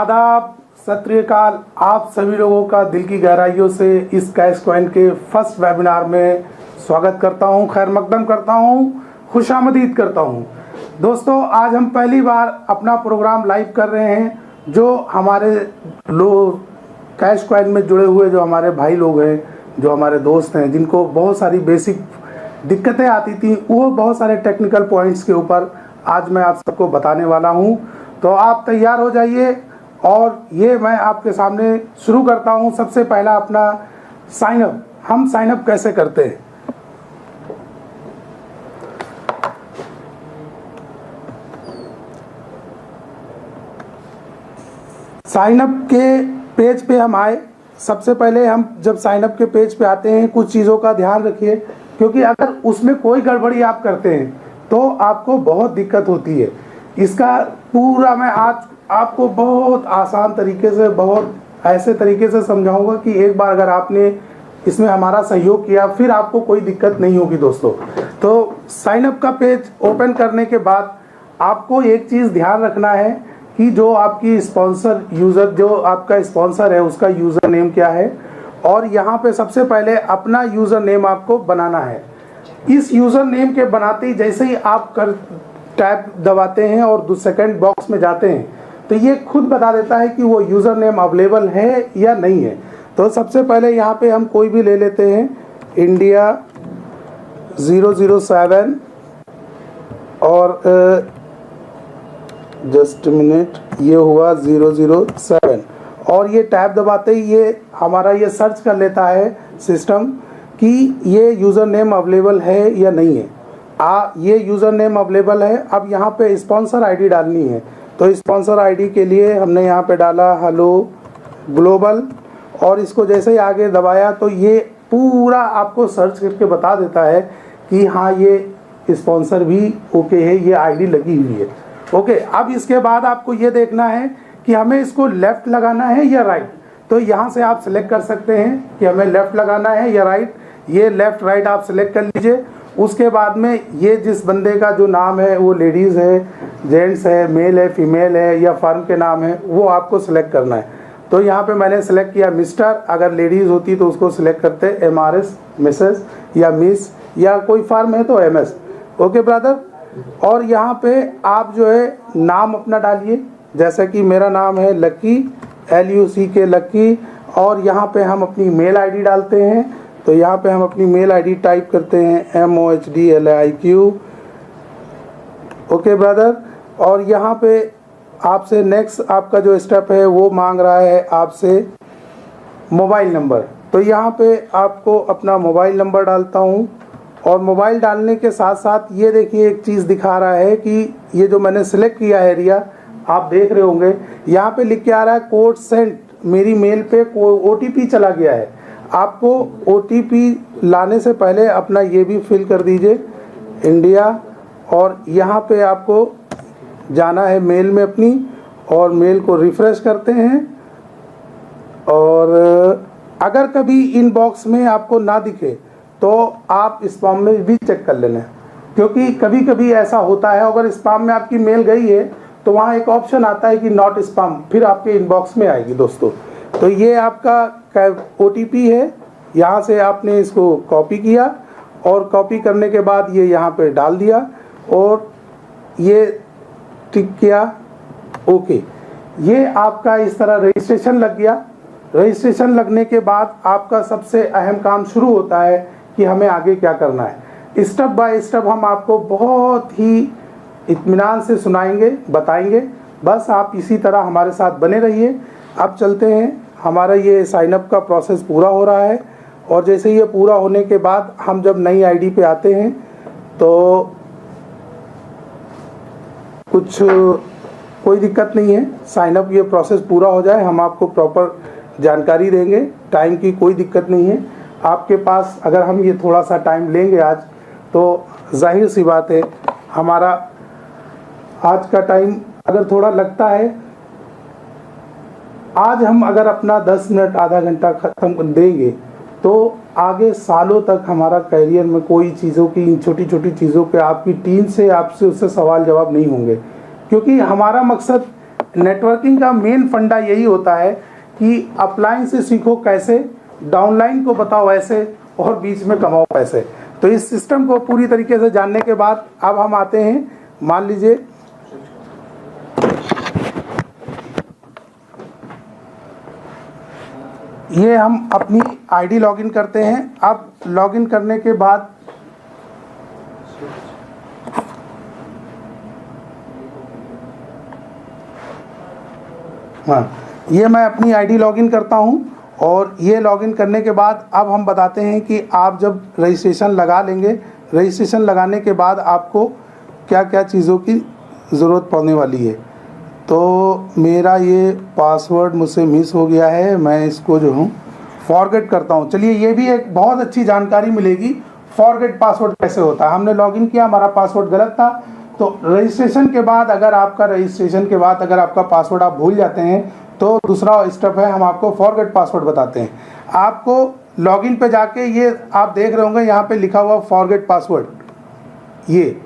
आदाब, सत श्री अकाल। आप सभी लोगों का दिल की गहराइयों से इस कैश कॉइन के फर्स्ट वेबिनार में स्वागत करता हूं, खैर मकदम करता हूं, खुशामदीद करता हूं। दोस्तों, आज हम पहली बार अपना प्रोग्राम लाइव कर रहे हैं। जो हमारे लोग कैश कॉइन में जुड़े हुए जो हमारे भाई लोग हैं, जो हमारे दोस्त हैं, जिनको बहुत सारी बेसिक दिक्कतें आती थी, वो बहुत सारे टेक्निकल पॉइंट्स के ऊपर आज मैं आप सबको बताने वाला हूं। तो आप तैयार हो जाइए और ये मैं आपके सामने शुरू करता हूं। सबसे पहला अपना साइन अप। हम साइन अप कैसे करते हैं? साइन अप के पेज पे हम आए। सबसे पहले हम जब साइन अप के पेज पे आते हैं, कुछ चीज़ों का ध्यान रखिए, क्योंकि अगर उसमें कोई गड़बड़ी आप करते हैं तो आपको बहुत दिक्कत होती है। इसका पूरा मैं आज आपको बहुत आसान तरीके से, बहुत ऐसे तरीके से समझाऊंगा कि एक बार अगर आपने इसमें हमारा सहयोग किया, फिर आपको कोई दिक्कत नहीं होगी। दोस्तों, तो साइन अप का पेज ओपन करने के बाद आपको एक चीज़ ध्यान रखना है कि जो आपकी स्पॉन्सर यूज़र, जो आपका स्पॉन्सर है, उसका यूज़र नेम क्या है। और यहाँ पे सबसे पहले अपना यूज़र नेम आपको बनाना है। इस यूज़र नेम के बनाते ही जैसे ही आप टैब दबाते हैं और सेकंड बॉक्स में जाते हैं, तो ये खुद बता देता है कि वो यूज़र नेम अवेलेबल है या नहीं है। तो सबसे पहले यहाँ पे हम कोई भी ले लेते हैं, इंडिया 007 और जस्ट मिनट, ये हुआ 007 और ये टैब दबाते ही ये हमारा ये सर्च कर लेता है सिस्टम कि ये यूज़र नेम अवेलेबल है या नहीं है। ये यूज़र नेम अवेलेबल है। अब यहाँ पे स्पॉन्सर आईडी डालनी है। तो स्पॉन्सर आईडी के लिए हमने यहाँ पे डाला हेलो ग्लोबल और इसको जैसे ही आगे दबाया तो ये पूरा आपको सर्च करके बता देता है कि हाँ, ये स्पॉन्सर भी ओके है, ये आईडी लगी हुई है। ओके, अब इसके बाद आपको ये देखना है कि हमें इसको लेफ़्ट लगाना है या राइट। तो यहाँ से आप सेलेक्ट कर सकते हैं कि हमें लेफ़्ट लगाना है या राइट। ये लेफ़्ट राइट आप सेलेक्ट कर लीजिए। उसके बाद में ये जिस बंदे का जो नाम है, वो लेडीज़ है, जेंट्स है, मेल है, फीमेल है या फर्म के नाम है, वो आपको सिलेक्ट करना है। तो यहाँ पे मैंने सेलेक्ट किया मिस्टर। अगर लेडीज़ होती तो उसको सिलेक्ट करते MRS, मिसेस या मिस, या कोई फर्म है तो MS। Okay brother. और यहाँ पे आप जो है नाम अपना डालिए, जैसा कि मेरा नाम है लक्की, LUCK लक्की। और यहाँ पे हम अपनी मेल आईडी डालते हैं। तो यहाँ पे हम अपनी मेल आईडी टाइप करते हैं MOHDLIQ। Okay brother. और यहाँ पे आपसे नेक्स्ट आपका जो स्टेप है वो मांग रहा है आपसे मोबाइल नंबर। तो यहाँ पे आपको अपना मोबाइल नंबर डालता हूँ। और मोबाइल डालने के साथ साथ ये देखिए एक चीज़ दिखा रहा है कि ये जो मैंने सेलेक्ट किया है एरिया, आप देख रहे होंगे यहाँ पे लिख के आ रहा है कोड सेंट। मेरी मेल पे OTP चला गया है। आपको OTP लाने से पहले अपना ये भी फिल कर दीजिए, इंडिया। और यहाँ पे आपको जाना है मेल में अपनी, और मेल को रिफ़्रेश करते हैं। और अगर कभी इनबॉक्स में आपको ना दिखे तो आप स्पैम में भी चेक कर लेना, क्योंकि कभी कभी ऐसा होता है। अगर स्पैम में आपकी मेल गई है तो वहाँ एक ऑप्शन आता है कि नॉट स्पैम, फिर आपके इनबॉक्स में आएगी। दोस्तों, तो ये आपका OTP है। यहाँ से आपने इसको कॉपी किया और कॉपी करने के बाद ये यहाँ पे डाल दिया और ये टिक किया, ओके। ये आपका इस तरह रजिस्ट्रेशन लग गया। रजिस्ट्रेशन लगने के बाद आपका सबसे अहम काम शुरू होता है कि हमें आगे क्या करना है। स्टेप बाय स्टेप हम आपको बहुत ही इत्मीनान से सुनाएंगे, बताएंगे। बस आप इसी तरह हमारे साथ बने रहिए। अब चलते हैं, हमारा ये साइन अप का प्रोसेस पूरा हो रहा है। और जैसे ये पूरा होने के बाद हम जब नई आईडी पे आते हैं तो कोई दिक्कत नहीं है। साइन अप ये प्रोसेस पूरा हो जाए, हम आपको प्रॉपर जानकारी देंगे। टाइम की कोई दिक्कत नहीं है आपके पास। अगर हम ये थोड़ा सा टाइम लेंगे आज, तो जाहिर सी बात है हमारा आज का टाइम अगर थोड़ा लगता है, आज हम अगर अपना 10 मिनट आधा घंटा ख़त्म देंगे तो आगे सालों तक हमारा करियर में कोई चीज़ों की, छोटी छोटी चीज़ों पे आपकी टीम से, आपसे उससे सवाल जवाब नहीं होंगे। क्योंकि हमारा मकसद नेटवर्किंग का मेन फंडा यही होता है कि अपलाइन से सीखो कैसे, डाउनलाइन को बताओ ऐसे, और बीच में कमाओ पैसे। तो इस सिस्टम को पूरी तरीके से जानने के बाद अब हम आते हैं, मान लीजिए ये हम अपनी आईडी लॉगिन करते हैं। अब लॉगिन करने के बाद हाँ, ये मैं अपनी आईडी लॉगिन करता हूँ, और ये लॉगिन करने के बाद अब हम बताते हैं कि आप जब रजिस्ट्रेशन लगा लेंगे, रजिस्ट्रेशन लगाने के बाद आपको क्या क्या चीज़ों की ज़रूरत पड़ने वाली है। तो मेरा ये पासवर्ड मुझसे मिस हो गया है, मैं इसको जो हूँ फॉरगेट करता हूँ। चलिए, ये भी एक बहुत अच्छी जानकारी मिलेगी, फॉरगेट पासवर्ड कैसे होता है। हमने लॉगिन किया, हमारा पासवर्ड गलत था, तो रजिस्ट्रेशन के बाद अगर आपका पासवर्ड आप भूल जाते हैं तो दूसरा स्टेप है, हम आपको फॉरगेट पासवर्ड बताते हैं। आपको लॉगिन पे जाके ये आप देख रहे होंगे यहाँ पे लिखा हुआ फॉरगेट पासवर्ड, ये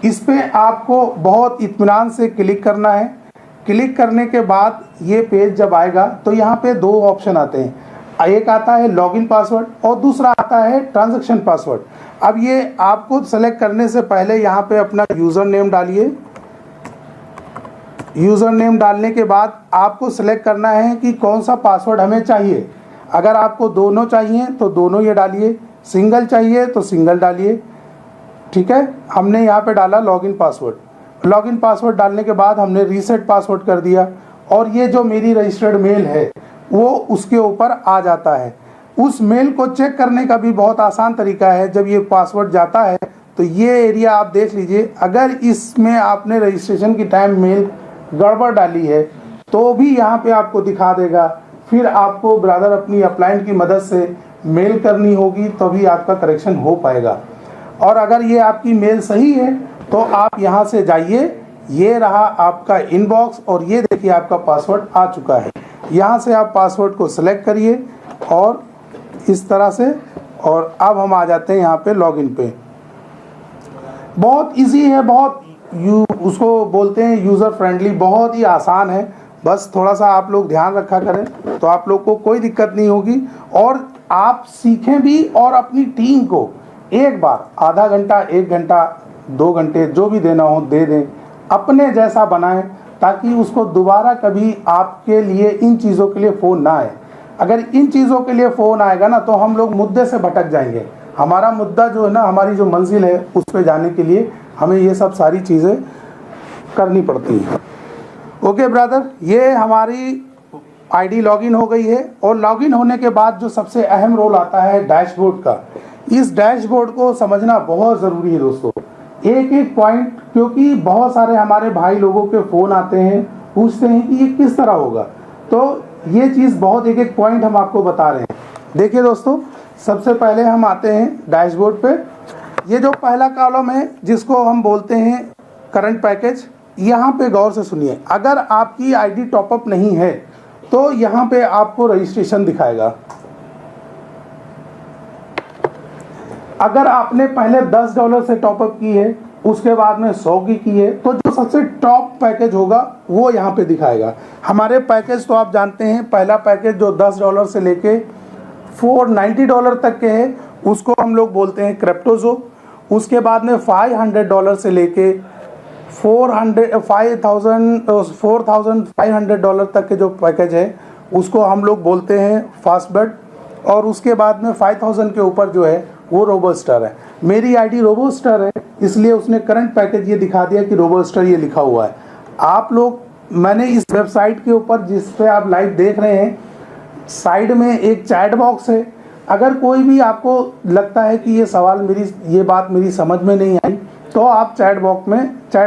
इस पे आपको बहुत इत्मीनान से क्लिक करना है। क्लिक करने के बाद ये पेज जब आएगा तो यहाँ पे दो ऑप्शन आते हैं, एक आता है लॉगिन पासवर्ड और दूसरा आता है ट्रांजैक्शन पासवर्ड। अब ये आपको सेलेक्ट करने से पहले यहाँ पे अपना यूज़र नेम डालिए। यूज़र नेम डालने के बाद आपको सेलेक्ट करना है कि कौन सा पासवर्ड हमें चाहिए। अगर आपको दोनों चाहिए तो दोनों ये डालिए, सिंगल चाहिए तो सिंगल डालिए। ठीक है, हमने यहाँ पे डाला लॉगिन पासवर्ड। लॉगिन पासवर्ड डालने के बाद हमने रीसेट पासवर्ड कर दिया, और ये जो मेरी रजिस्टर्ड मेल है वो उसके ऊपर आ जाता है। उस मेल को चेक करने का भी बहुत आसान तरीका है। जब ये पासवर्ड जाता है तो ये एरिया आप देख लीजिए, अगर इसमें आपने रजिस्ट्रेशन की टाइम मेल गड़बड़ डाली है तो भी यहाँ पे आपको दिखा देगा। फिर आपको ब्रदर अपनी अपलाइन की मदद से मेल करनी होगी तभी आपका करेक्शन हो पाएगा। और अगर ये आपकी मेल सही है तो आप यहाँ से जाइए, ये रहा आपका इनबॉक्स, और ये देखिए आपका पासवर्ड आ चुका है। यहाँ से आप पासवर्ड को सिलेक्ट करिए और इस तरह से, और अब हम आ जाते हैं यहाँ पे लॉगिन पे। बहुत इजी है, बहुत उसको बोलते हैं यूज़र फ्रेंडली, बहुत ही आसान है। बस थोड़ा सा आप लोग ध्यान रखा करें तो आप लोग को कोई दिक्कत नहीं होगी, और आप सीखें भी और अपनी टीम को एक बार आधा घंटा, 1 घंटा, 2 घंटे जो भी देना हो दे दें, अपने जैसा बनाएं, ताकि उसको दोबारा कभी आपके लिए इन चीज़ों के लिए फ़ोन ना आए। अगर इन चीज़ों के लिए फ़ोन आएगा ना तो हम लोग मुद्दे से भटक जाएंगे। हमारा मुद्दा जो है ना, हमारी जो मंजिल है उस पर जाने के लिए हमें ये सब सारी चीज़ें करनी पड़ती हैं। ओके ब्रदर, ये हमारी आईडी लॉगिन हो गई है, और लॉगिन होने के बाद जो सबसे अहम रोल आता है डैशबोर्ड का। इस डैशबोर्ड को समझना बहुत ज़रूरी है दोस्तों, एक एक पॉइंट, क्योंकि बहुत सारे हमारे भाई लोगों के फ़ोन आते हैं, पूछते हैं कि ये किस तरह होगा। तो ये चीज़ बहुत एक एक पॉइंट हम आपको बता रहे हैं। देखिए दोस्तों, सबसे पहले हम आते हैं डैशबोर्ड पे। ये जो पहला कॉलम है जिसको हम बोलते हैं करंट पैकेज, यहाँ पे गौर से सुनिए। अगर आपकी आईडी टॉपअप नहीं है तो यहाँ पे आपको रजिस्ट्रेशन दिखाएगा। अगर आपने पहले $10 से टॉपअप की है, उसके बाद में 100 की है, तो जो सबसे टॉप पैकेज होगा वो यहाँ पे दिखाएगा। हमारे पैकेज तो आप जानते हैं, पहला पैकेज जो $10 से लेके $490 तक के है उसको हम लोग बोलते हैं क्रिप्टोजो। उसके बाद में $500 से लेके $4,500 तक के जो पैकेज है उसको हम लोग बोलते हैं फास्टबेट। और उसके बाद में 5000 के ऊपर जो है वो रोबोस्टर है। मेरी आईडी रोबोस्टर है, इसलिए उसने करंट पैकेज ये दिखा दिया कि रोबोस्टर ये लिखा हुआ है। आप लोग, मैंने इस वेबसाइट के ऊपर जिस पे आप लाइव देख रहे हैं, साइड में एक चैट बॉक्स है। अगर कोई भी आपको लगता है कि ये बात मेरी समझ में नहीं आई, तो आप चैट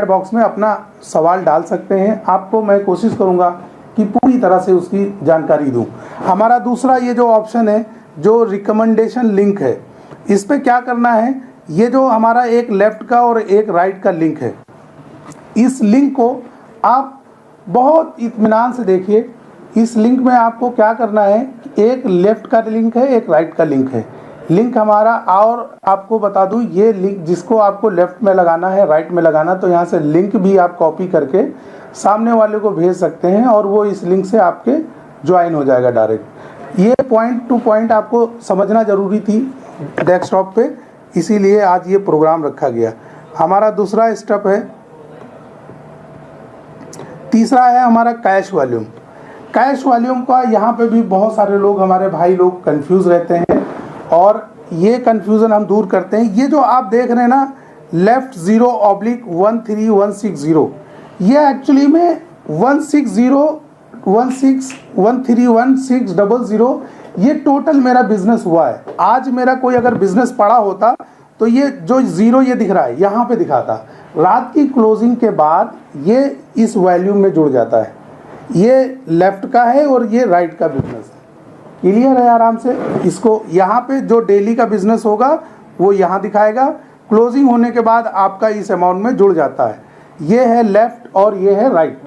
बॉक्स में अपना सवाल डाल सकते हैं। आपको मैं कोशिश करूंगा कि पूरी तरह से उसकी जानकारी दूं। हमारा दूसरा ये जो ऑप्शन है, जो रिकमेंडेशन लिंक है, इस पे क्या करना है, ये जो हमारा एक लेफ्ट का और एक राइट का लिंक है, इस लिंक को आप बहुत इत्मीनान से देखिए। इस लिंक में आपको क्या करना है, एक लेफ्ट का लिंक है, एक राइट का लिंक है। लिंक हमारा, और आपको बता दूं, ये लिंक जिसको आपको लेफ्ट में लगाना है, राइट में लगाना, तो यहाँ से लिंक भी आप कॉपी करके सामने वाले को भेज सकते हैं और वो इस लिंक से आपके ज्वाइन हो जाएगा डायरेक्ट। ये पॉइंट टू पॉइंट आपको समझना ज़रूरी थी डेस्कटॉप पे, इसीलिए आज ये प्रोग्राम रखा गया। हमारा दूसरा स्टेप है, तीसरा है हमारा कैश वॉल्यूम। कैश वॉल्यूम का यहाँ पे भी बहुत सारे लोग, हमारे भाई लोग कंफ्यूज रहते हैं और ये कंफ्यूजन हम दूर करते हैं। ये जो आप देख रहे हैं ना लेफ्ट 0/13160, ये एक्चुअली में 16016131600 ये टोटल मेरा बिजनेस हुआ है। आज मेरा कोई अगर बिजनेस पड़ा होता तो ये जो जीरो ये दिख रहा है यहाँ पे दिखाता, रात की क्लोजिंग के बाद ये इस वॉल्यूम में जुड़ जाता है। ये लेफ्ट का है और ये राइट का बिजनेस है। क्लियर है आराम से? इसको यहाँ पे जो डेली का बिजनेस होगा वो यहाँ दिखाएगा, क्लोजिंग होने के बाद आपका इस अमाउंट में जुड़ जाता है। ये है लेफ्ट और ये है राइट।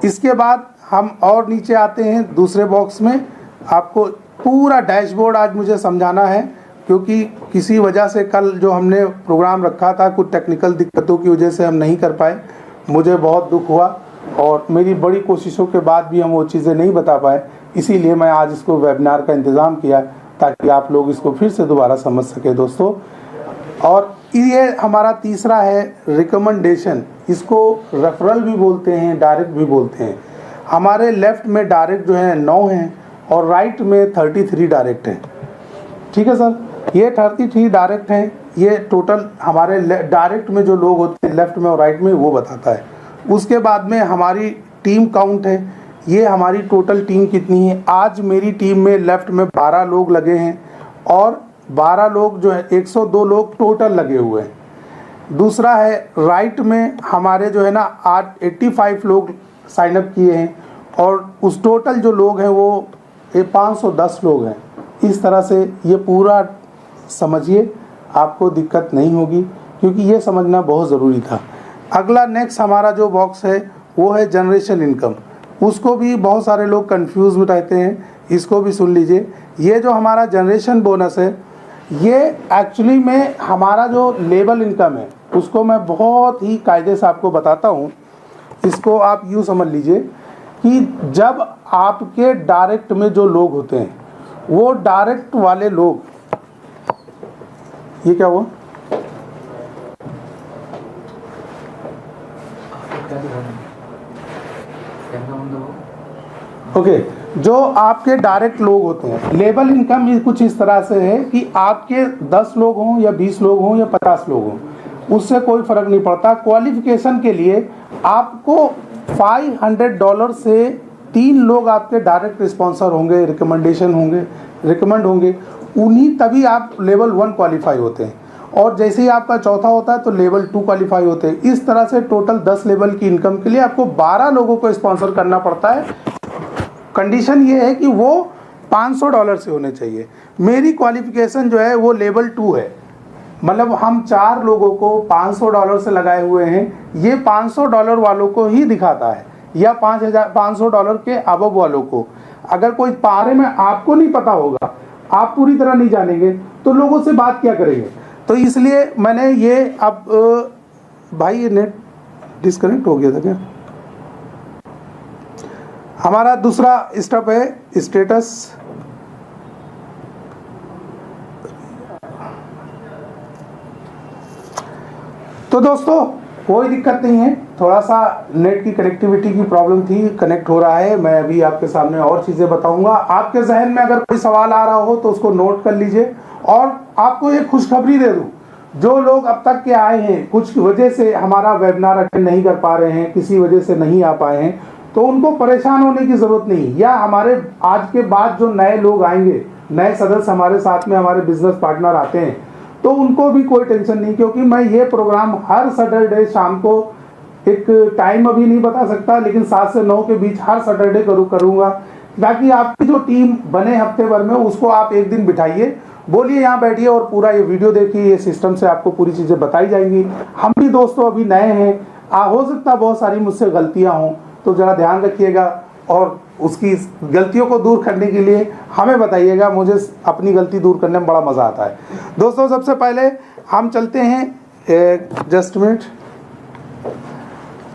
इसके बाद हम और नीचे आते हैं दूसरे बॉक्स में। आपको पूरा डैशबोर्ड आज मुझे समझाना है, क्योंकि किसी वजह से कल जो हमने प्रोग्राम रखा था कुछ टेक्निकल दिक्कतों की वजह से हम नहीं कर पाए। मुझे बहुत दुख हुआ और मेरी बड़ी कोशिशों के बाद भी हम वो चीज़ें नहीं बता पाए, इसीलिए मैं आज इसको वेबिनार का इंतज़ाम किया ताकि आप लोग इसको फिर से दोबारा समझ सके दोस्तों। और ये हमारा तीसरा है रिकमेंडेशन। इसको रेफरल भी बोलते हैं, डायरेक्ट भी बोलते हैं। हमारे लेफ्ट में डायरेक्ट जो है 9 हैं और राइट में 33 डायरेक्ट हैं। ठीक है सर, ये 33 डायरेक्ट हैं। ये टोटल हमारे डायरेक्ट में जो लोग होते हैं लेफ्ट में और राइट में वो बताता है। उसके बाद में हमारी टीम काउंट है, ये हमारी टोटल टीम कितनी है। आज मेरी टीम में लेफ्ट में 12 लोग लगे हैं और 12 लोग जो है 102 लोग टोटल लगे हुए हैं। दूसरा है राइट में हमारे जो है ना 85 लोग साइन अप किए हैं और उस टोटल जो लोग हैं वो 510 लोग हैं। इस तरह से ये पूरा समझिए, आपको दिक्कत नहीं होगी, क्योंकि ये समझना बहुत ज़रूरी था। अगला नेक्स्ट हमारा जो बॉक्स है वो है जनरेशन इनकम। उसको भी बहुत सारे लोग कंफ्यूज रहते हैं, इसको भी सुन लीजिए। ये जो हमारा जनरेशन बोनस है ये एक्चुअली में हमारा जो लेबल इनकम है उसको मैं बहुत ही कायदे से आपको बताता हूँ। इसको आप यूँ समझ लीजिए कि जब आपके डायरेक्ट में जो लोग होते हैं वो डायरेक्ट वाले लोग, ये क्या हुआ? ओके, जो आपके डायरेक्ट लोग होते हैं, लेबल इनकम कुछ इस तरह से है कि आपके 10 लोग हों या 20 लोग हों या 50 लोग हों, उससे कोई फर्क नहीं पड़ता। क्वालिफिकेशन के लिए आपको $500 से 3 लोग आपके डायरेक्ट स्पॉन्सर होंगे, रिकमेंडेशन होंगे, रिकमेंड होंगे, उन्हीं तभी आप लेवल 1 क्वालिफाई होते हैं। और जैसे ही आपका चौथा होता है तो लेवल 2 क्वालिफाई होते हैं। इस तरह से टोटल 10 लेवल की इनकम के लिए आपको 12 लोगों को स्पॉन्सर करना पड़ता है। कंडीशन ये है कि वो $500 से होने चाहिए। मेरी क्वालिफिकेशन जो है वो लेवल 2 है, मतलब हम 4 लोगों को $500 से लगाए हुए हैं। ये $500 वालों को ही दिखाता है या $500 के अबव वालों को। अगर कोई बारे में आपको नहीं पता होगा, आप पूरी तरह नहीं जानेंगे, तो लोगों से बात क्या करेंगे। तो इसलिए मैंने ये अब भाई ये नेट डिस्कनेक्ट हो गया था क्या? हमारा दूसरा स्टेप है स्टेटस। तो दोस्तों कोई दिक्कत नहीं है, थोड़ा सा नेट की कनेक्टिविटी की प्रॉब्लम थी, कनेक्ट हो रहा है। मैं अभी आपके सामने और चीज़ें बताऊंगा। आपके जहन में अगर कोई सवाल आ रहा हो तो उसको नोट कर लीजिए। और आपको एक खुशखबरी दे दूं, जो लोग अब तक के आए हैं, कुछ वजह से हमारा वेबिनार अटेंड नहीं कर पा रहे हैं, किसी वजह से नहीं आ पाए हैं, तो उनको परेशान होने की ज़रूरत नहीं। या हमारे आज के बाद जो नए लोग आएंगे, नए सदस्य हमारे साथ में, हमारे बिजनेस पार्टनर आते हैं, तो उनको भी कोई टेंशन नहीं, क्योंकि मैं ये प्रोग्राम हर सैटरडे शाम को, एक टाइम अभी नहीं बता सकता, लेकिन 7 से 9 के बीच हर सैटरडे करूँगा, ताकि आपकी जो टीम बने हफ्ते भर में उसको आप एक दिन बिठाइए, बोलिए यहाँ बैठिए और पूरा ये वीडियो देखिए। ये सिस्टम से आपको पूरी चीज़ें बताई जाएंगी। हम भी दोस्तों अभी नए हैं, हो सकता बहुत सारी मुझसे गलतियाँ हों, तो ज़रा ध्यान रखिएगा और उसकी गलतियों को दूर करने के लिए हमें बताइएगा। मुझे अपनी गलती दूर करने में बड़ा मज़ा आता है। दोस्तों सबसे पहले हम चलते हैं, जस्ट मिनट,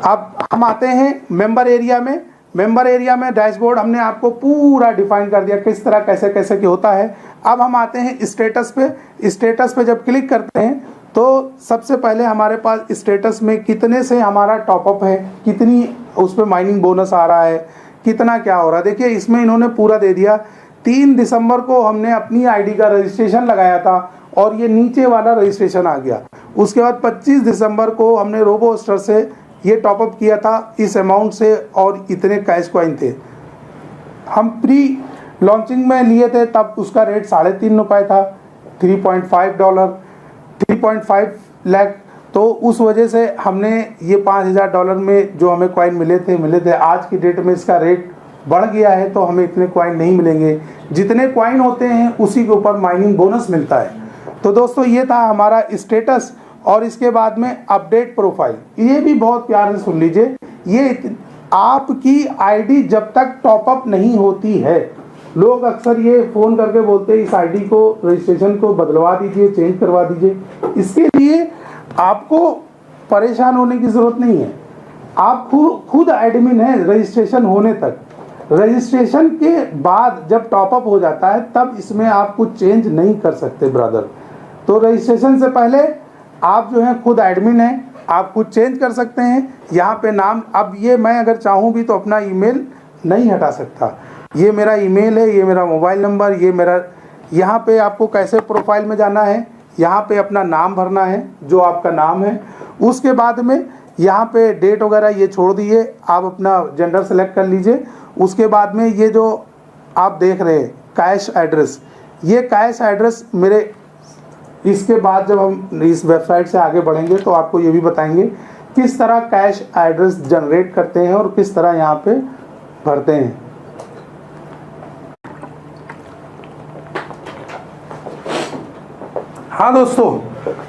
अब हम आते हैं मेंबर एरिया में। मेंबर एरिया में डैशबोर्ड हमने आपको पूरा डिफाइन कर दिया किस तरह कैसे कैसे की होता है। अब हम आते हैं स्टेटस पे। स्टेटस पे जब क्लिक करते हैं तो सबसे पहले हमारे पास स्टेटस में कितने से हमारा टॉपअप है, कितनी उस पर माइनिंग बोनस आ रहा है, कितना क्या हो रहा है। देखिए इसमें इन्होंने पूरा दे दिया। 3 दिसंबर को हमने अपनी आईडी का रजिस्ट्रेशन लगाया था और ये नीचे वाला रजिस्ट्रेशन आ गया। उसके बाद 25 दिसंबर को हमने रोबोस्टर से ये टॉपअप किया था इस अमाउंट से और इतने कैश कॉइन थे। हम प्री लॉन्चिंग में लिए थे तब उसका रेट ₹3.5 था, $3.5, 3.5 लाख। तो उस वजह से हमने ये $5,000 में जो हमें कॉइन मिले थे। आज की डेट में इसका रेट बढ़ गया है तो हमें इतने कॉइन नहीं मिलेंगे। जितने कॉइन होते हैं उसी के ऊपर माइनिंग बोनस मिलता है। तो दोस्तों ये था हमारा स्टेटस। और इसके बाद में अपडेट प्रोफाइल, ये भी बहुत प्यार से सुन लीजिए। ये आपकी आईडी जब तक टॉपअप नहीं होती है, लोग अक्सर ये फ़ोन करके बोलते हैं इस आईडी को रजिस्ट्रेशन को बदलवा दीजिए, चेंज करवा दीजिए। इसके लिए आपको परेशान होने की ज़रूरत नहीं है। आप खुद एडमिन हैं रजिस्ट्रेशन होने तक। रजिस्ट्रेशन के बाद जब टॉपअप हो जाता है तब इसमें आप कुछ चेंज नहीं कर सकते ब्रदर। तो रजिस्ट्रेशन से पहले आप जो हैं खुद एडमिन हैं, आप खुद चेंज कर सकते हैं। यहाँ पे नाम, अब ये मैं अगर चाहूँ भी तो अपना ईमेल नहीं हटा सकता। ये मेरा ईमेल है, ये मेरा मोबाइल नंबर, ये मेरा। यहाँ पे आपको कैसे प्रोफाइल में जाना है, यहाँ पे अपना नाम भरना है जो आपका नाम है। उसके बाद में यहाँ पे डेट वगैरह ये छोड़ दिए, आप अपना जेंडर सेलेक्ट कर लीजिए। उसके बाद में ये जो आप देख रहे हैं कैश एड्रेस, ये कैश एड्रेस मेरे, इसके बाद जब हम इस वेबसाइट से आगे बढ़ेंगे तो आपको ये भी बताएंगे किस तरह कैश एड्रेस जनरेट करते हैं और किस तरह यहाँ पे भरते हैं। हाँ दोस्तों,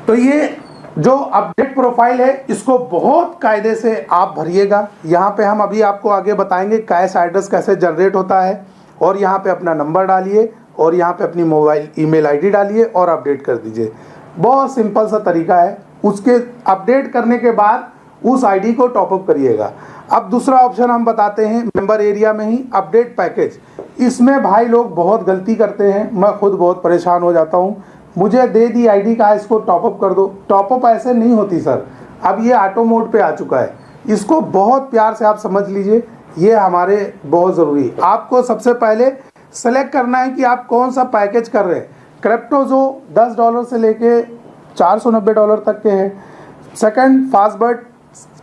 तो ये जो अपडेट प्रोफाइल है इसको बहुत कायदे से आप भरिएगा। यहाँ पे हम अभी आपको आगे बताएंगे कैश एड्रेस कैसे जनरेट होता है। और यहाँ पे अपना नंबर डालिए और यहाँ पे अपनी मोबाइल ईमेल आईडी डालिए और अपडेट कर दीजिए। बहुत सिंपल सा तरीका है। उसके अपडेट करने के बाद उस आईडी को टॉपअप करिएगा। अब दूसरा ऑप्शन हम बताते हैं मेंबर एरिया में ही अपडेट पैकेज। इसमें भाई लोग बहुत गलती करते हैं, मैं खुद बहुत परेशान हो जाता हूँ। मुझे दे दी आईडी का, इसको टॉपअप कर दो। टॉपअप ऐसे नहीं होती सर, अब ये ऑटो मोड पे आ चुका है। इसको बहुत प्यार से आप समझ लीजिए, ये हमारे बहुत ज़रूरी। आपको सबसे पहले सेलेक्ट करना है कि आप कौन सा पैकेज कर रहे हैं। क्रिप्टो जो $10 से लेके $490 तक के हैं। सेकंड फास्टबर्ड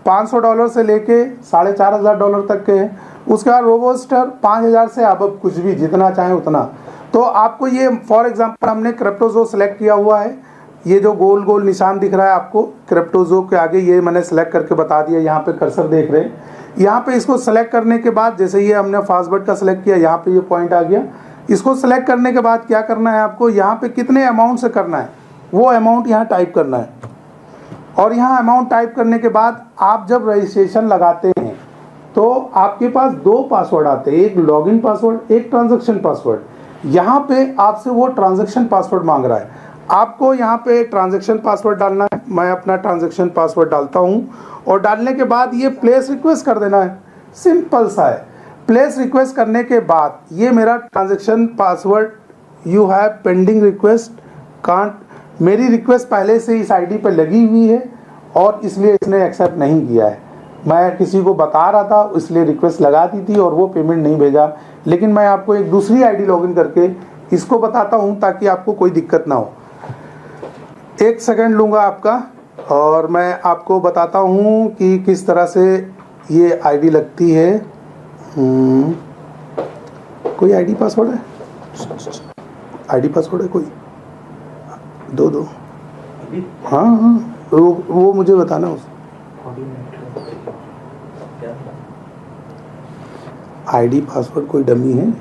$500 से लेके $4,500 तक के हैं। उसके बाद रोबोस्टर 5,000 से आप कुछ भी जितना चाहें उतना। तो आपको ये फॉर एग्जांपल हमने क्रिप्टोजो सेलेक्ट किया हुआ है। ये जो गोल गोल निशान दिख रहा है आपको क्रिप्टोजो के आगे, ये मैंने सेलेक्ट करके बता दिया। यहाँ पे कर्सर देख रहे हैं, यहाँ पे इसको सेलेक्ट करने के बाद जैसे ये हमने फास्टबर्ड का सेलेक्ट किया, यहाँ पे ये पॉइंट आ गया। इसको सेलेक्ट करने के बाद क्या करना है आपको, यहाँ पे कितने अमाउंट से करना है वो अमाउंट यहाँ टाइप करना है। और यहाँ अमाउंट टाइप करने के बाद आप जब रजिस्ट्रेशन लगाते हैं तो आपके पास 2 पासवर्ड आते हैं, एक लॉगिन पासवर्ड, एक ट्रांजैक्शन पासवर्ड। यहाँ पे आपसे वो ट्रांजैक्शन पासवर्ड मांग रहा है। आपको यहाँ पे ट्रांजैक्शन पासवर्ड डालना है। मैं अपना ट्रांजैक्शन पासवर्ड डालता हूँ और डालने के बाद ये प्लेस रिक्वेस्ट कर देना है। सिंपल सा है। प्लेस रिक्वेस्ट करने के बाद ये मेरा transaction password, you have pending request can't, मेरी रिक्वेस्ट पहले से इस आईडी पे लगी हुई है और इसलिए इसने एक्सेप्ट नहीं किया है। मैं किसी को बता रहा था इसलिए रिक्वेस्ट लगा दी थी और वो पेमेंट नहीं भेजा। लेकिन मैं आपको एक दूसरी आईडी लॉगिन करके इसको बताता हूँ ताकि आपको कोई दिक्कत ना हो। 1 सेकंड लूँगा आपका और मैं आपको बताता हूँ कि किस तरह से ये आईडी लगती है। कोई आईडी पासवर्ड है? आईडी पासवर्ड है कोई? दो। हाँ हाँ, वो मुझे बताना। उस आईडी पासवर्ड कोई डमी है?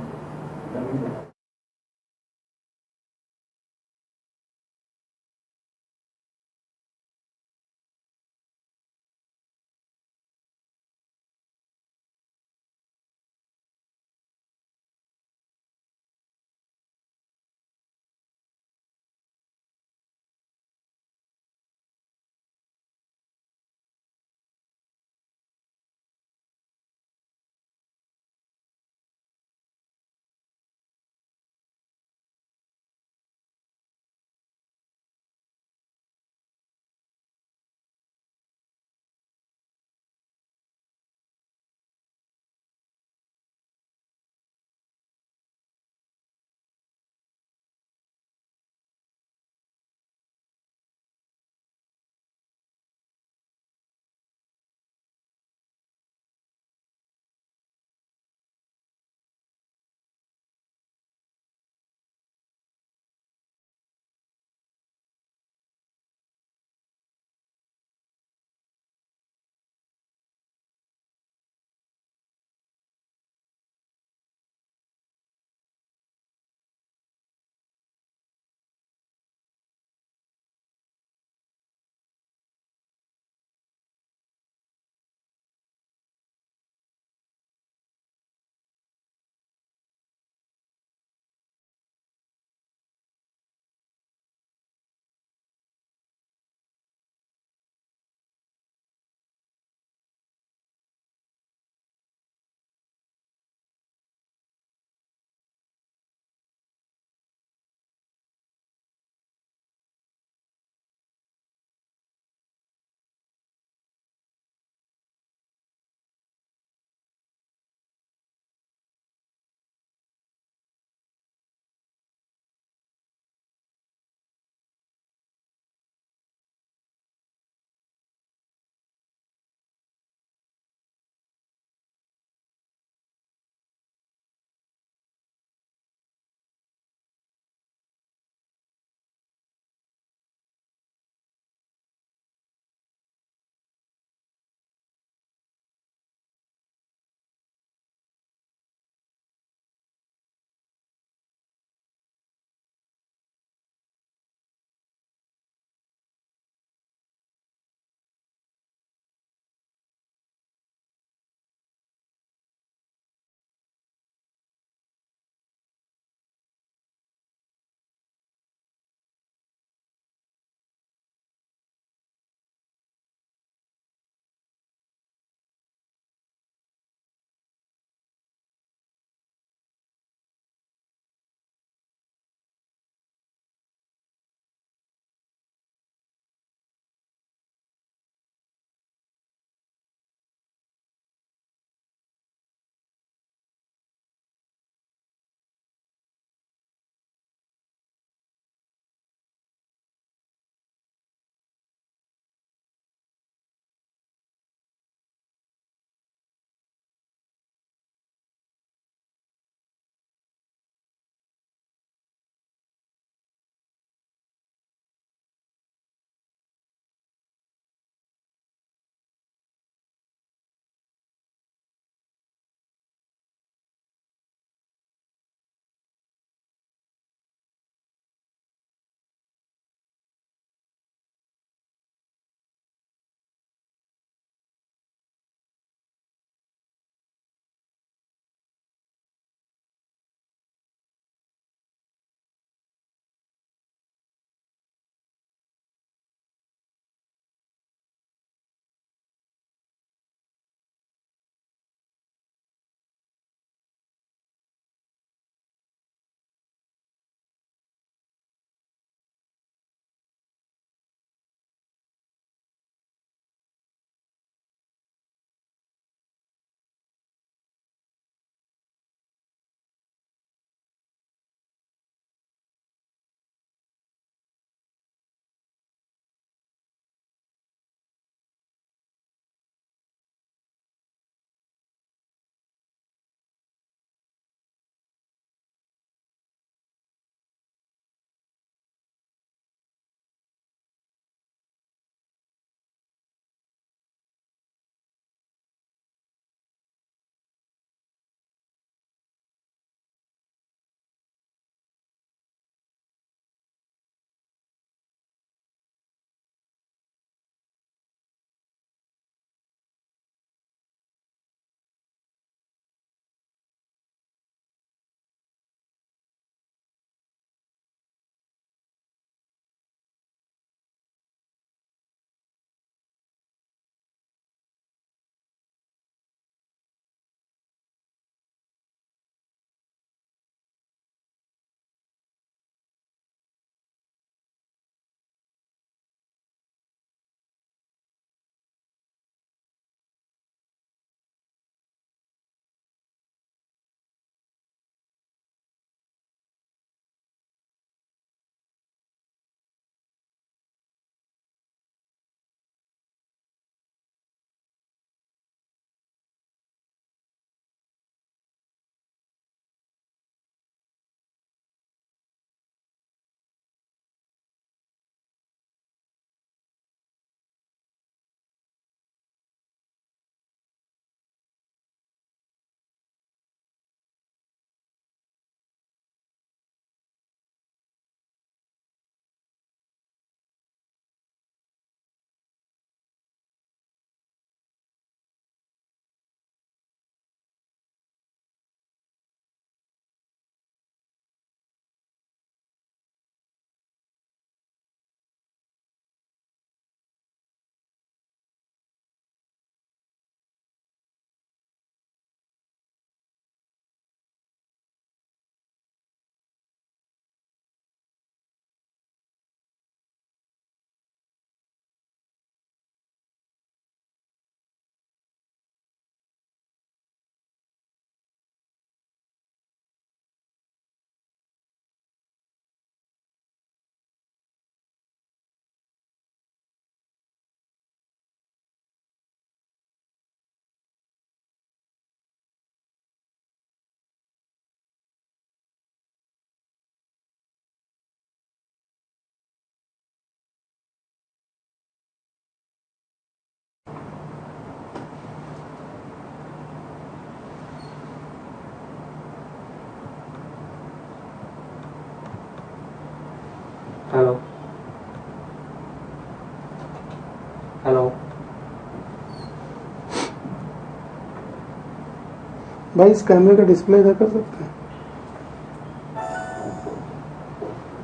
भाई इस कैमरे का डिस्प्ले इधर कर सकते हैं?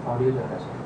ऑडियो जा रहा है सर।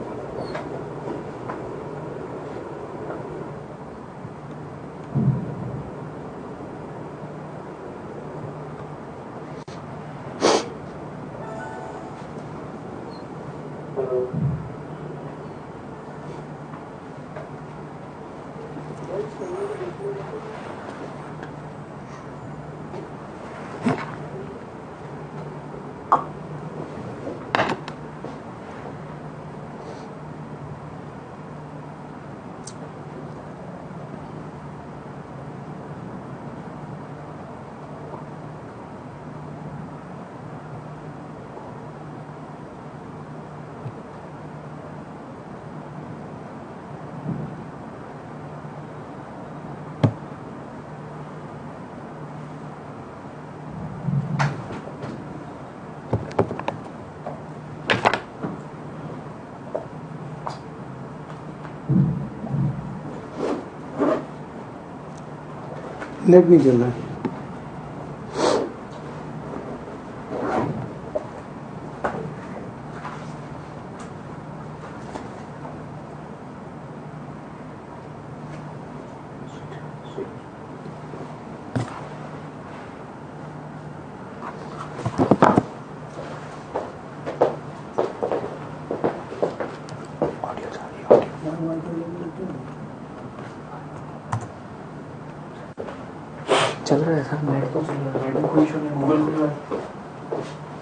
नेट नहीं चल रहा है। चल रहा है सर, नेट तो चल रहा है, नेट में कोई इशू नहीं, गूगल खुल रहा है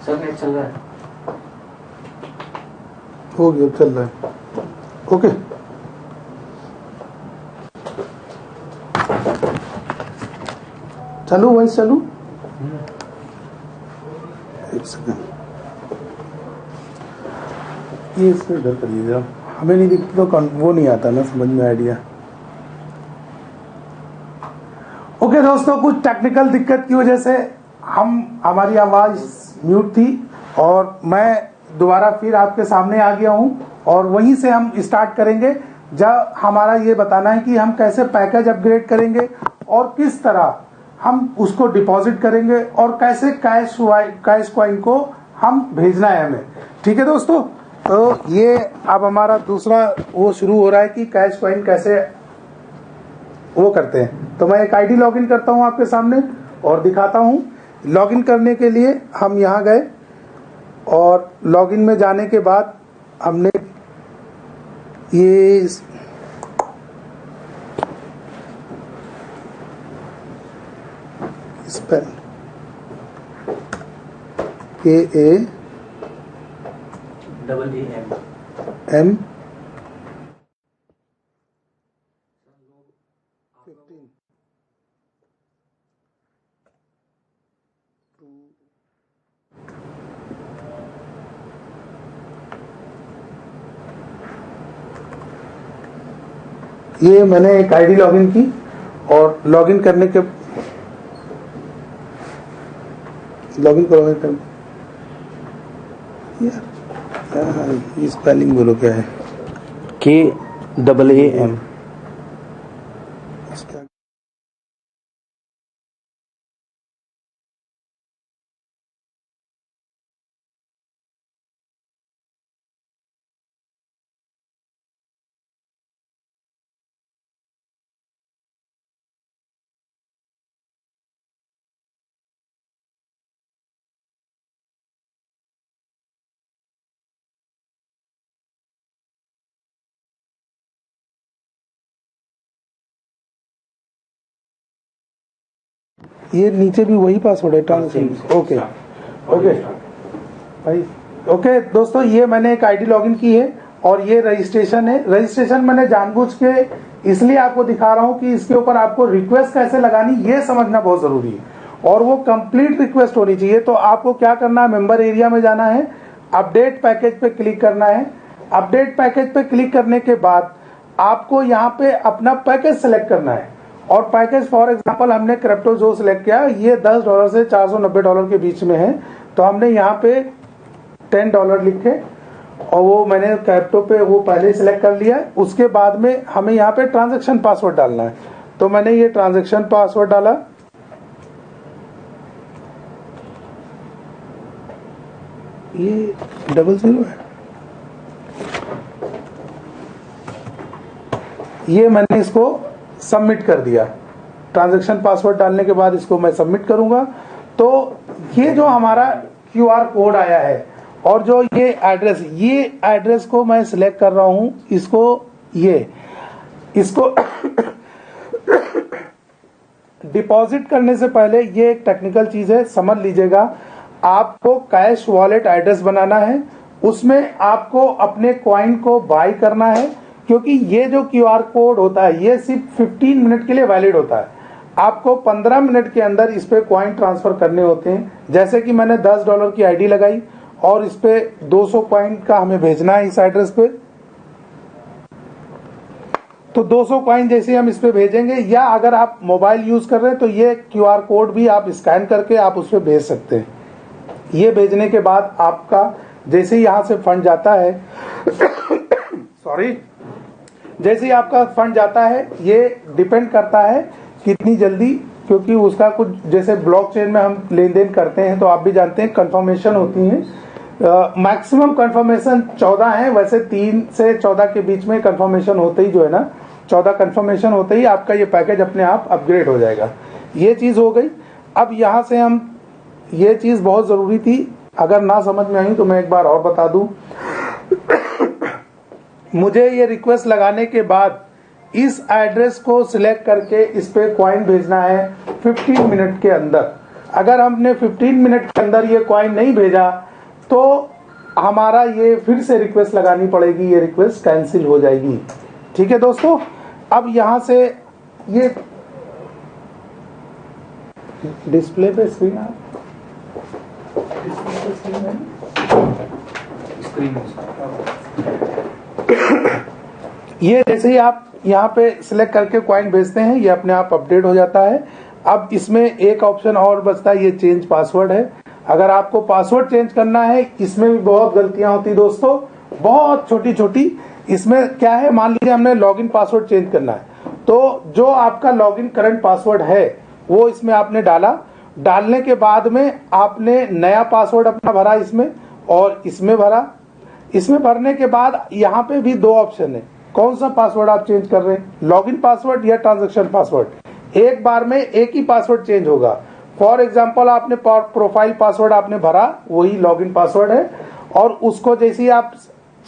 सर, नेट चल रहा है। हो गया, चल रहा है। ओके, चालू वॉइस चालू। एक सेकंड, ये इसको इधर करिए जरा, हमें नहीं दिखता तो वो नहीं आता ना समझ में आइडिया। ओके दोस्तों, कुछ टेक्निकल दिक्कत की वजह से हमारी आवाज म्यूट थी और मैं दोबारा फिर आपके सामने आ गया हूं और वहीं से हम स्टार्ट करेंगे। जब हमारा ये बताना है कि हम कैसे पैकेज अपग्रेड करेंगे और किस तरह हम उसको डिपॉजिट करेंगे और कैसे कैश कॉइन को हम भेजना है हमें। ठीक है दोस्तों, तो ये अब हमारा दूसरा वो शुरू हो रहा है कि कैश कॉइन कैसे वो करते हैं। तो मैं एक आईडी लॉगिन करता हूं आपके सामने और दिखाता हूं। लॉगिन करने के लिए हम यहां गए और लॉगिन में जाने के बाद हमने ये स्पेल KAMM 15 ये मैंने एक आईडी लॉगिन की और लॉगिन करने के कर यार स्पेलिंग बोलो क्या है? KAAM। ये नीचे भी वही पासवर्ड है ट्रांजेक्शन। ओके ओके भाई, ओके दोस्तों, ये मैंने एक आईडी लॉगिन की है और ये रजिस्ट्रेशन है। रजिस्ट्रेशन मैंने जानबूझ के इसलिए आपको दिखा रहा हूं कि इसके ऊपर आपको रिक्वेस्ट कैसे लगानी ये समझना बहुत जरूरी है और वो कंप्लीट रिक्वेस्ट होनी चाहिए। तो आपको क्या करना है, मेंबर एरिया में जाना है, अपडेट पैकेज पे क्लिक करना है। अपडेट पैकेज पे क्लिक करने के बाद आपको यहाँ पे अपना पैकेज सेलेक्ट करना है और पैकेज फॉर एग्जांपल हमने क्रिप्टो जो सिलेक्ट किया ये $10 से $490 के बीच में है, तो हमने यहाँ पे $10 लिखे और वो मैंने क्रिप्टो पे वो पहले सिलेक्ट कर लिया। उसके बाद में हमें यहाँ पे ट्रांजैक्शन पासवर्ड डालना है, तो मैंने ये ट्रांजैक्शन पासवर्ड डाला ये 00 है। ये मैंने इसको सबमिट कर दिया। ट्रांजैक्शन पासवर्ड डालने के बाद इसको मैं सबमिट करूंगा तो ये जो हमारा QR कोड आया है और जो ये एड्रेस को मैं सिलेक्ट कर रहा हूं, इसको डिपॉजिट करने से पहले ये एक टेक्निकल चीज है, समझ लीजिएगा। आपको कैश वॉलेट एड्रेस बनाना है, उसमें आपको अपने कॉइन को बाय करना है, क्योंकि ये जो QR कोड होता है ये सिर्फ 15 मिनट के लिए वैलिड होता है। आपको 15 मिनट के अंदर इस पे कॉइन ट्रांसफर करने होते हैं। जैसे कि मैंने $10 की आईडी लगाई और इस पे 200 कॉइन का हमें भेजना है इस एड्रेस पे, तो 200 कॉइन जैसे हम इस पे भेजेंगे, या अगर आप मोबाइल यूज कर रहे हैं तो ये QR कोड भी आप स्कैन करके आप उस पे भेज सकते हैं। ये भेजने के बाद आपका जैसे ही यहां से फंड जाता है जैसे ही आपका फंड जाता है, ये डिपेंड करता है कितनी जल्दी, क्योंकि उसका कुछ जैसे ब्लॉकचेन में हम लेन देन करते हैं तो आप भी जानते हैं कंफर्मेशन होती है। मैक्सिमम कंफर्मेशन 14 है, वैसे 3 से 14 के बीच में कंफर्मेशन होते ही जो है ना, 14 कंफर्मेशन होते ही आपका ये पैकेज अपने आप अपग्रेड हो जाएगा। ये चीज हो गई। अब यहां से हम, ये चीज बहुत जरूरी थी, अगर ना समझ में आई तो मैं एक बार और बता दूं। मुझे ये रिक्वेस्ट लगाने के बाद इस एड्रेस को सिलेक्ट करके इस पे कॉइन भेजना है 15 मिनट के अंदर। अगर हमने 15 मिनट के अंदर ये कॉइन नहीं भेजा तो हमारा ये फिर से रिक्वेस्ट लगानी पड़ेगी, ये रिक्वेस्ट कैंसिल हो जाएगी। ठीक है दोस्तों। अब यहां से ये डिस्प्ले पे स्क्रीन है, ये जैसे ही आप यहाँ पे सिलेक्ट करके कॉइन भेजते हैं ये अपने आप अपडेट हो जाता है। अब इसमें एक ऑप्शन और बचता है, ये चेंज पासवर्ड है। अगर आपको पासवर्ड चेंज करना है, इसमें भी बहुत गलतियां होती दोस्तों, बहुत छोटी छोटी। इसमें क्या है, मान लीजिए हमने लॉगिन पासवर्ड चेंज करना है, तो जो आपका लॉगिन करंट पासवर्ड है वो इसमें आपने डाला। डालने के बाद में आपने नया पासवर्ड अपना भरा इसमें और इसमें भरा। इसमें भरने के बाद यहाँ पे भी 2 ऑप्शन है, कौन सा पासवर्ड आप चेंज कर रहे हैं, लॉगिन पासवर्ड या ट्रांजैक्शन पासवर्ड। एक बार में एक ही पासवर्ड चेंज होगा। फॉर एग्जांपल आपने प्रोफाइल पासवर्ड आपने भरा, वही लॉगिन पासवर्ड है, और उसको जैसे ही आप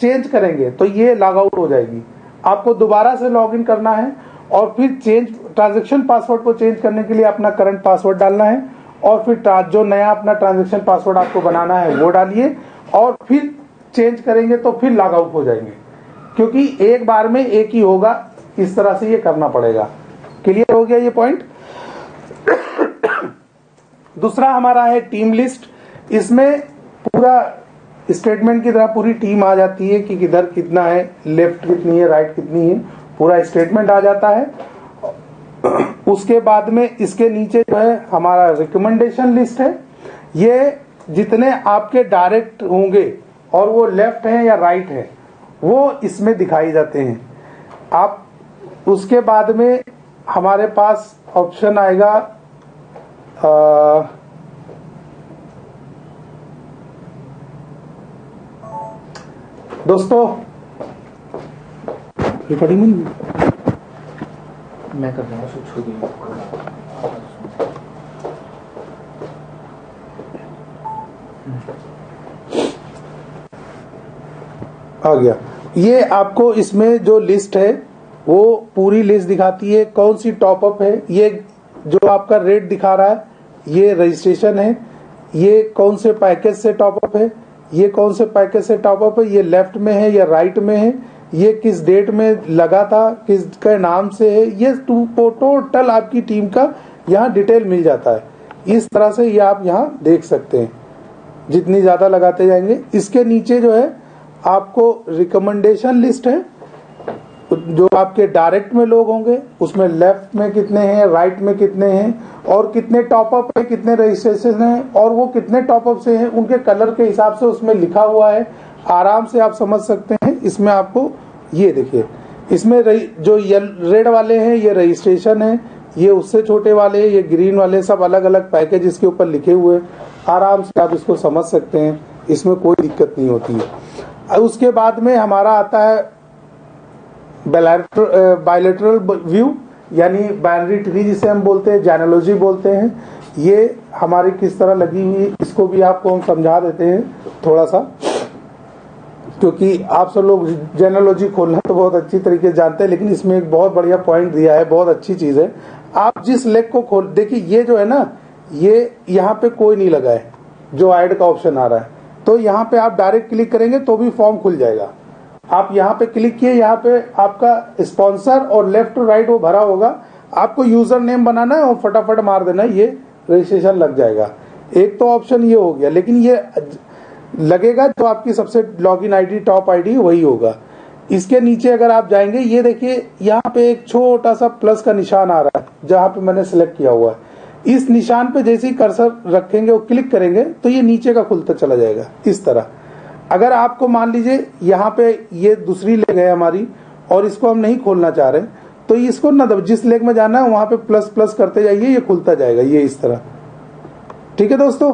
चेंज करेंगे तो ये लॉग आउट हो जाएगी। आपको दोबारा से लॉगिन करना है और फिर ट्रांजैक्शन पासवर्ड को चेंज करने के लिए अपना करंट पासवर्ड डालना है, और फिर जो नया अपना ट्रांजैक्शन पासवर्ड आपको बनाना है वो डालिए, और फिर चेंज करेंगे तो फिर लॉग आउट हो जाएंगे, क्योंकि एक बार में एक ही होगा। इस तरह से ये करना पड़ेगा। क्लियर हो गया ये पॉइंट। दूसरा हमारा है टीम लिस्ट। इसमें पूरा स्टेटमेंट की तरह पूरी टीम आ जाती है कि किधर कितना है, लेफ्ट कितनी है, राइट कितनी है, पूरा स्टेटमेंट आ जाता है। उसके बाद में इसके नीचे जो है हमारा रिकमेंडेशन लिस्ट है। ये जितने आपके डायरेक्ट होंगे और वो लेफ्ट है या राइट है वो इसमें दिखाई जाते हैं। आप उसके बाद में हमारे पास ऑप्शन आएगा दोस्तों, रिकॉर्डिंग मैं कर दूंगा, छोड़ दिया आ गया। ये आपको इसमें जो लिस्ट है वो पूरी लिस्ट दिखाती है, कौन सी टॉपअप है। ये जो आपका रेट दिखा रहा है ये रजिस्ट्रेशन है, ये कौन से पैकेज से टॉपअप है, ये कौन से पैकेज से टॉपअप है, ये लेफ्ट में है या राइट में है, ये किस डेट में लगा था, किसके नाम से है, ये टोटल आपकी टीम का यहाँ डिटेल मिल जाता है। इस तरह से ये आप यहाँ देख सकते हैं, जितनी ज्यादा लगाते जाएंगे। इसके नीचे जो है आपको रिकमेंडेशन लिस्ट है, जो आपके डायरेक्ट में लोग होंगे उसमें लेफ्ट में कितने हैं, राइट में कितने हैं, और कितने टॉपअप है, कितने रजिस्ट्रेशन है, और वो कितने टॉपअप से हैं उनके कलर के हिसाब से उसमें लिखा हुआ है। आराम से आप समझ सकते हैं। इसमें आपको ये देखिए, इसमें जो रेड वाले हैं ये रजिस्ट्रेशन है, ये उससे छोटे वाले, ये ग्रीन वाले, सब अलग अलग पैकेज इसके ऊपर लिखे हुए। आराम से आप इसको समझ सकते हैं। इसमें कोई दिक्कत नहीं होती है। उसके बाद में हमारा आता है बायलैटरल व्यू, यानी बाइनरी ट्री जिसे हम बोलते हैं, जेनेलॉजी बोलते हैं। ये हमारी किस तरह लगी हुई, इसको भी आपको हम समझा देते हैं थोड़ा सा, क्योंकि आप सब लोग जेनेलॉजी खोलना तो बहुत अच्छी तरीके से जानते हैं, लेकिन इसमें एक बहुत बढ़िया पॉइंट दिया है, बहुत अच्छी चीज है। आप जिस लेग को खोल, देखिए ये जो है ना, ये यहाँ पे कोई नहीं लगा है, जो ऐड का ऑप्शन आ रहा है, तो यहाँ पे आप डायरेक्ट क्लिक करेंगे तो भी फॉर्म खुल जाएगा। आप यहाँ पे क्लिक किए, यहाँ पे आपका स्पॉन्सर और लेफ्ट राइट वो भरा होगा, आपको यूजर नेम बनाना है और फटाफट मार देना है, ये रजिस्ट्रेशन लग जाएगा। एक तो ऑप्शन ये हो गया, लेकिन ये लगेगा तो आपकी सबसे लॉगिन आईडी, टॉप आईडी वही होगा। इसके नीचे अगर आप जाएंगे, ये देखिए यहाँ पे एक छोटा सा प्लस का निशान आ रहा है, जहां पे मैंने सिलेक्ट किया हुआ है। इस निशान पे जैसे ही कर्सर रखेंगे और क्लिक करेंगे तो ये नीचे का खुलता चला जाएगा इस तरह। अगर आपको मान लीजिए यहाँ पे ये दूसरी लेग है हमारी और इसको हम नहीं खोलना चाह रहे, तो इसको ना जिस लेग में जाना है वहां पे प्लस प्लस करते जाइए, ये खुलता जाएगा, ये इस तरह। ठीक है दोस्तों,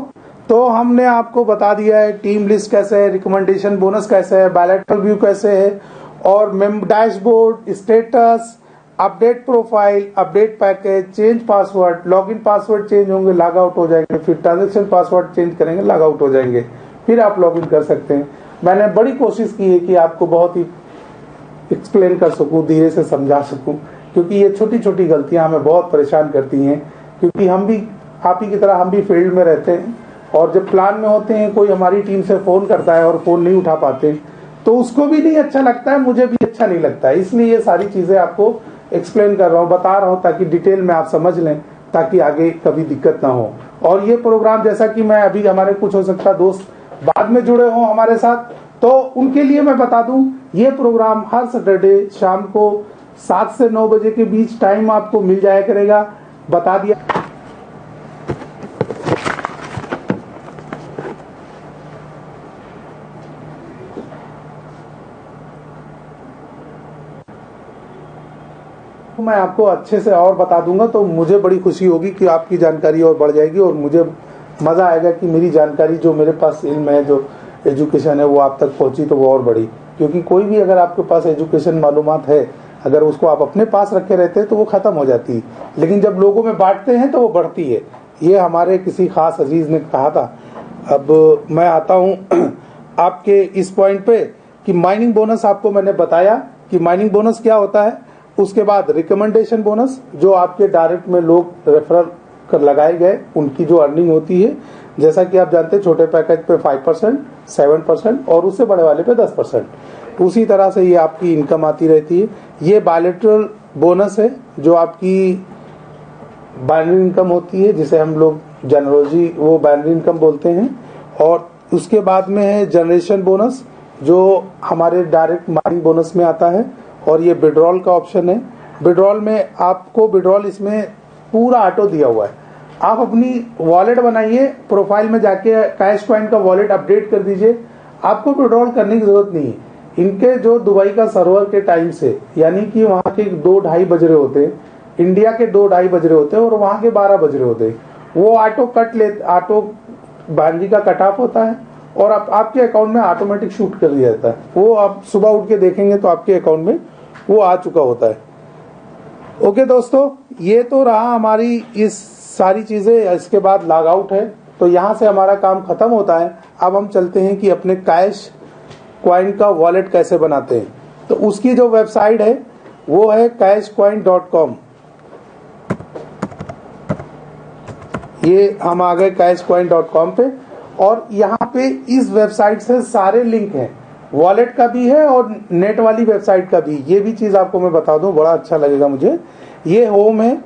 तो हमने आपको बता दिया है टीम लिस्ट कैसे है, रिकमेंडेशन बोनस कैसे है, बायलैटरल व्यू कैसे है, और dashboard, status, update profile, update package, change password, login password change होंगे, लॉग आउट हो जाएंगे, फिर ट्रांजेक्शन पासवर्ड चेंज करेंगे, लॉग आउट हो जाएंगे, फिर आप लॉगिन कर सकते हैं। मैंने बड़ी कोशिश की है कि आपको बहुत ही एक्सप्लेन कर सकूं, धीरे से समझा सकूं, क्योंकि ये छोटी छोटी गलतियां हमें बहुत परेशान करती हैं, क्योंकि हम भी आप ही की तरह हम भी फील्ड में रहते हैं, और जब प्लान में होते हैं, कोई हमारी टीम से फोन करता है और फोन नहीं उठा पाते, तो उसको भी नहीं अच्छा लगता है, मुझे भी अच्छा नहीं लगता है। इसलिए ये सारी चीजें आपको एक्सप्लेन कर रहा हूँ, बता रहा हूँ, ताकि डिटेल में आप समझ लें, ताकि आगे कभी दिक्कत ना हो। और ये प्रोग्राम, जैसा कि मैं अभी, हमारे कुछ हो सकता दोस्त बाद में जुड़े हों हमारे साथ, तो उनके लिए मैं बता दूं, ये प्रोग्राम हर सैटरडे शाम को 7 से 9 बजे के बीच टाइम आपको मिल जाया करेगा, बता दिया। मैं आपको अच्छे से और बता दूंगा, तो मुझे बड़ी खुशी होगी कि आपकी जानकारी और बढ़ जाएगी, और मुझे मजा आएगा कि मेरी जानकारी, जो मेरे पास इल्म है, जो एजुकेशन है, वो आप तक पहुंची तो वो और बढ़ी। क्योंकि कोई भी अगर आपके पास एजुकेशन मालूमात है, अगर उसको आप अपने पास रखे रहते हैं तो वो खत्म हो जाती है, लेकिन जब लोगों में बांटते हैं तो वो बढ़ती है। ये हमारे किसी खास अजीज ने कहा था। अब मैं आता हूँ आपके इस पॉइंट पे कि माइनिंग बोनस, आपको मैंने बताया कि माइनिंग बोनस क्या होता है। उसके बाद रिकमेंडेशन बोनस, जो आपके डायरेक्ट में लोग रेफरल कर लगाए गए, उनकी जो अर्निंग होती है, जैसा कि आप जानते हैं छोटे पैकेज पे 5%, 7% और उससे बड़े वाले पे 10%। उसी तरह से ये आपकी इनकम आती रहती है। ये बायलैटरल बोनस है, जो आपकी बाइनरी इनकम होती है, जिसे हम लोग जेनेलॉजी वो बाइनरी इनकम बोलते हैं। और उसके बाद में है जनरेशन बोनस, जो हमारे डायरेक्ट माइनिंग बोनस में आता है। और ये विड्रॉल का ऑप्शन है। विड्रॉल में आपको, विड्रॉल इसमें पूरा ऑटो दिया हुआ है। आप अपनी वॉलेट बनाइए, प्रोफाइल में जाके कैश कॉइन का वॉलेट अपडेट कर दीजिए, आपको विड्रॉल करने की जरूरत नहीं है। इनके जो दुबई का सर्वर के टाइम से, यानी कि वहां के 2-2:30 बज रहे होते हैं, इंडिया के 2-2:30 बज रहे होते हैं और वहां के 12 बज रहे होते हैं, वो ऑटो बाइनरी का कट ऑफ होता है और आपके अकाउंट में ऑटोमेटिक शूट कर दिया जाता है। वो आप सुबह उठ के देखेंगे तो आपके अकाउंट में वो आ चुका होता है। ओके दोस्तों, ये तो रहा हमारी इस सारी चीजें। इसके बाद लॉग आउट है, तो यहाँ से हमारा काम खत्म होता है। अब हम चलते हैं कि अपने कैश कॉइन का वॉलेट कैसे बनाते हैं। तो उसकी जो वेबसाइट है वो है cashcoin.com। ये हम आ गए cashcoin.com पे, और यहाँ पे इस वेबसाइट से सारे लिंक हैं, वॉलेट का भी है और नेट वाली वेबसाइट का भी। ये भी चीज आपको मैं बता दूं, बड़ा अच्छा लगेगा मुझे। ये होम है,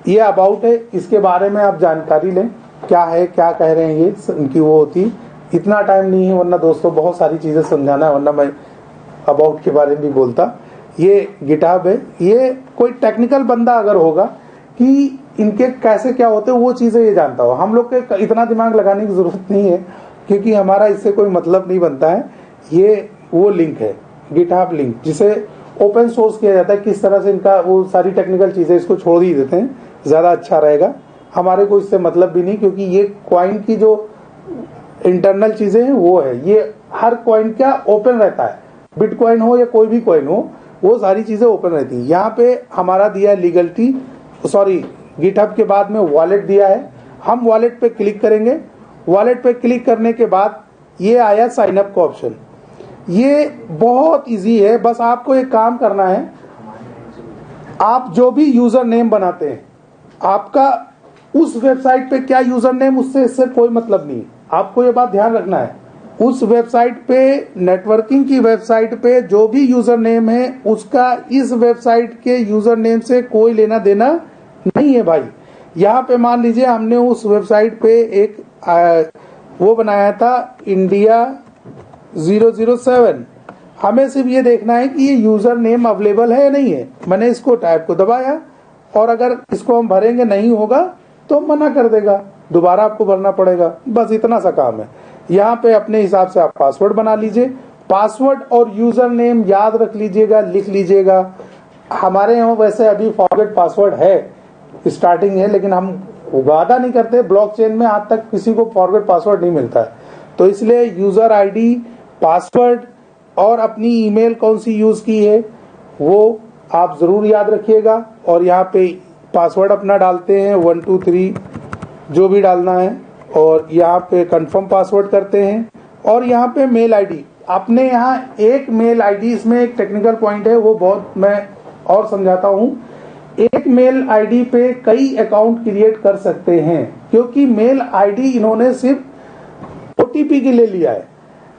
ये अबाउट है, इसके बारे में आप जानकारी लें, क्या है, क्या कह रहे हैं, ये इनकी वो होती। इतना टाइम नहीं है, वरना दोस्तों बहुत सारी चीजें समझाना है, वरना मैं अबाउट के बारे में भी बोलता। ये गिटहब है। ये कोई टेक्निकल बंदा अगर होगा कि इनके कैसे क्या होते हैं, वो चीजें ये जानता हो। हम लोग के इतना दिमाग लगाने की जरूरत नहीं है, क्योंकि हमारा इससे कोई मतलब नहीं बनता है। ये वो लिंक है, गिटहब लिंक, जिसे ओपन सोर्स किया जाता है। किस तरह से इनका वो सारी टेक्निकल चीजें, इसको छोड़ ही देते हैं, ज्यादा अच्छा रहेगा। हमारे को इससे मतलब भी नहीं, क्योंकि ये कॉइन की जो इंटरनल चीजें हैं वो है। ये हर कॉइन क्या ओपन रहता है, बिटकॉइन हो या कोई भी कॉइन हो, वो सारी चीजें ओपन रहती है। यहाँ पे हमारा दिया है लीगलिटी, सॉरी गिटहब के बाद में वॉलेट दिया है। हम वॉलेट पे क्लिक करेंगे। वॉलेट पे क्लिक करने के बाद ये आया साइन अप का ऑप्शन। ये बहुत इजी है, बस आपको एक काम करना है, आप जो भी यूजर नेम बनाते हैं, आपका उस वेबसाइट पे क्या यूजर नेम, उससे इससे कोई मतलब नहीं। आपको ये बात ध्यान रखना है, उस वेबसाइट पे, नेटवर्किंग की वेबसाइट पे जो भी यूजर नेम है उसका इस वेबसाइट के यूजर नेम से कोई लेना देना नहीं है भाई। यहाँ पे मान लीजिए हमने उस वेबसाइट पे एक वो बनाया था इंडिया 007, हमें सिर्फ ये देखना है कि ये यूजर नेम अवेलेबल है या नहीं है। मैंने इसको टाइप को दबाया और अगर इसको हम भरेंगे नहीं होगा तो मना कर देगा, दोबारा आपको भरना पड़ेगा, बस इतना सा काम है। यहाँ पे अपने हिसाब से आप पासवर्ड बना लीजिए। पासवर्ड और यूजर नेम याद रख लीजिएगा, लिख लीजिएगा। हमारे यहाँ वैसे अभी फॉरगेट पासवर्ड है, स्टार्टिंग है, लेकिन हम वादा नहीं करते, ब्लॉकचेन में आज तक किसी को फॉरगेट पासवर्ड नहीं मिलता है। तो इसलिए यूजर आईडी, पासवर्ड और अपनी ईमेल कौन सी यूज की है वो आप जरूर याद रखिएगा। और यहाँ पे पासवर्ड अपना डालते हैं 1 2 3 जो भी डालना है, और यहाँ पे कंफर्म पासवर्ड करते हैं। और यहाँ पे मेल आईडी, आपने यहाँ एक मेल आईडी, इसमें एक टेक्निकल पॉइंट है वो बहुत मैं और समझाता हूँ। एक मेल आईडी पे कई अकाउंट क्रिएट कर सकते हैं, क्योंकि मेल आईडी इन्होंने सिर्फ ओटीपी के लिए लिया है।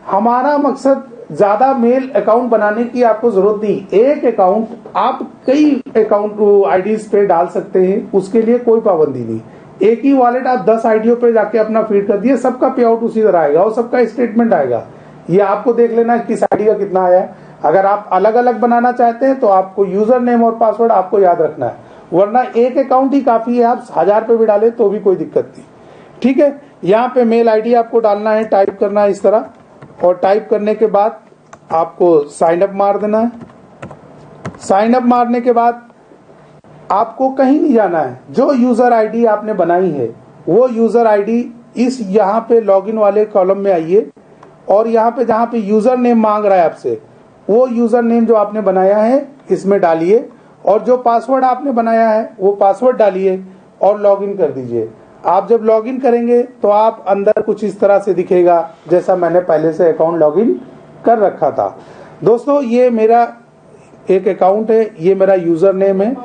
हमारा मकसद ज्यादा मेल अकाउंट बनाने की आपको जरूरत नहीं, एक अकाउंट आप कई अकाउंट आईडीज पे डाल सकते हैं, उसके लिए कोई पाबंदी नहीं। एक ही वॉलेट आप 10 आईडियो पे जाके अपना फीड कर दिए, सबका पे आउट उसी तरह आएगा और सबका स्टेटमेंट आएगा। ये आपको देख लेना है किस आईडी का कितना आया। अगर आप अलग अलग बनाना चाहते हैं तो आपको यूजर नेम और पासवर्ड आपको याद रखना है, वरना एक अकाउंट ही काफी है, आप 1000 पे भी डाले तो भी कोई दिक्कत नहीं। ठीक है, यहाँ पे मेल आईडी आपको डालना है, टाइप करना है इस तरह, और टाइप करने के बाद आपको साइन अप मार देना है। साइन अप मारने के बाद आपको कहीं नहीं जाना है, जो यूजर आईडी आपने बनाई है वो यूजर आईडी इस यहाँ पे लॉगिन वाले कॉलम में आइए, और यहाँ पे जहाँ पे यूजर नेम मांग रहा है आपसे, वो यूजर नेम जो आपने बनाया है इसमें डालिए, और जो पासवर्ड आपने बनाया है वो पासवर्ड डालिए और लॉगिन कर दीजिए। आप जब लॉगिन करेंगे तो आप अंदर कुछ इस तरह से दिखेगा जैसा मैंने पहले से अकाउंट लॉगिन कर रखा था। दोस्तों ये मेरा एक अकाउंट है, ये मेरा यूजर नेम है,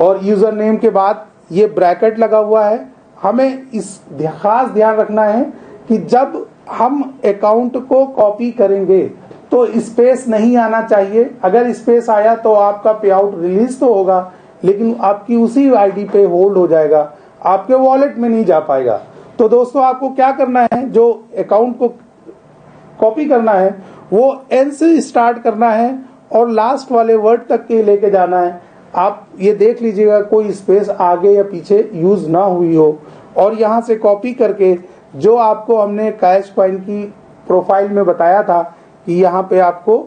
और यूजर नेम के बाद ये ब्रैकेट लगा हुआ है। हमें इस खास ध्यान रखना है कि जब हम अकाउंट को कॉपी करेंगे तो स्पेस नहीं आना चाहिए। अगर स्पेस आया तो आपका पे आउट रिलीज तो होगा, लेकिन आपकी उसी आईडी पे होल्ड हो जाएगा, आपके वॉलेट में नहीं जा पाएगा। तो दोस्तों आपको क्या करना है, जो अकाउंट को कॉपी करना है वो एन से स्टार्ट करना है और लास्ट वाले वर्ड तक के लेके जाना है। आप ये देख लीजिएगा कोई स्पेस आगे या पीछे यूज ना हुई हो, और यहाँ से कॉपी करके जो आपको हमने कैश कॉइन की प्रोफाइल में बताया था कि यहाँ पे आपको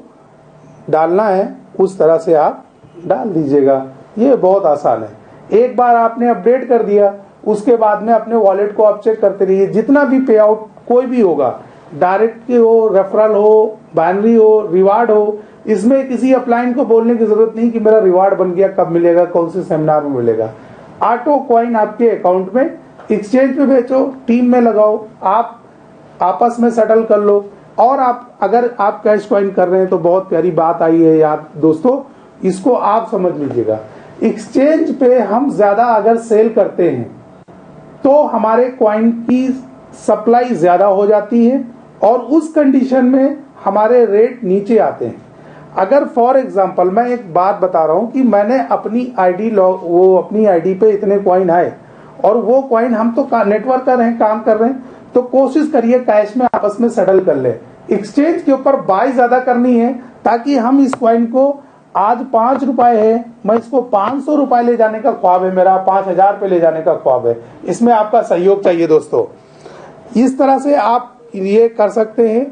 डालना है, उस तरह से आप डाल दीजिएगा। ये बहुत आसान है। एक बार आपने अपडेट कर दिया, उसके बाद में अपने वॉलेट को आप चेक करते रहिए। जितना भी पे आउट कोई भी होगा, डायरेक्ट हो, रेफरल हो, बाइनरी हो, रिवार्ड हो, इसमें किसी अपलाइन को बोलने की जरूरत नहीं कि मेरा रिवार्ड बन गया, कब मिलेगा, कौन से सेमिनार में मिलेगा। ऑटो कॉइन आपके अकाउंट में, एक्सचेंज पे बेचो, टीम में लगाओ, आप आपस में सेटल कर लो। और आप अगर आप कैश कॉइन कर रहे हैं तो बहुत प्यारी बात आई है यार दोस्तों, इसको आप समझ लीजिएगा। एक्सचेंज पे हम ज्यादा अगर सेल करते हैं तो हमारे कॉइन की सप्लाई ज्यादा हो जाती है, और उस कंडीशन में हमारे रेट नीचे आते हैं। अगर फॉर एग्जांपल मैं एक बात बता रहा हूं कि मैंने अपनी आईडी वो अपनी आईडी पे इतने कॉइन आए, और वो कॉइन हम तो नेटवर्क कर रहे हैं, काम कर रहे हैं, तो कोशिश करिए कैश में आपस में सेटल कर ले। एक्सचेंज के ऊपर बाय ज्यादा करनी है, ताकि हम इस कॉइन को, आज 5 रुपए है, मैं इसको 500 रुपए ले जाने का ख्वाब है मेरा, 5000 पे ले जाने का ख्वाब है। इसमें आपका सहयोग चाहिए दोस्तों। इस तरह से आप ये कर सकते हैं।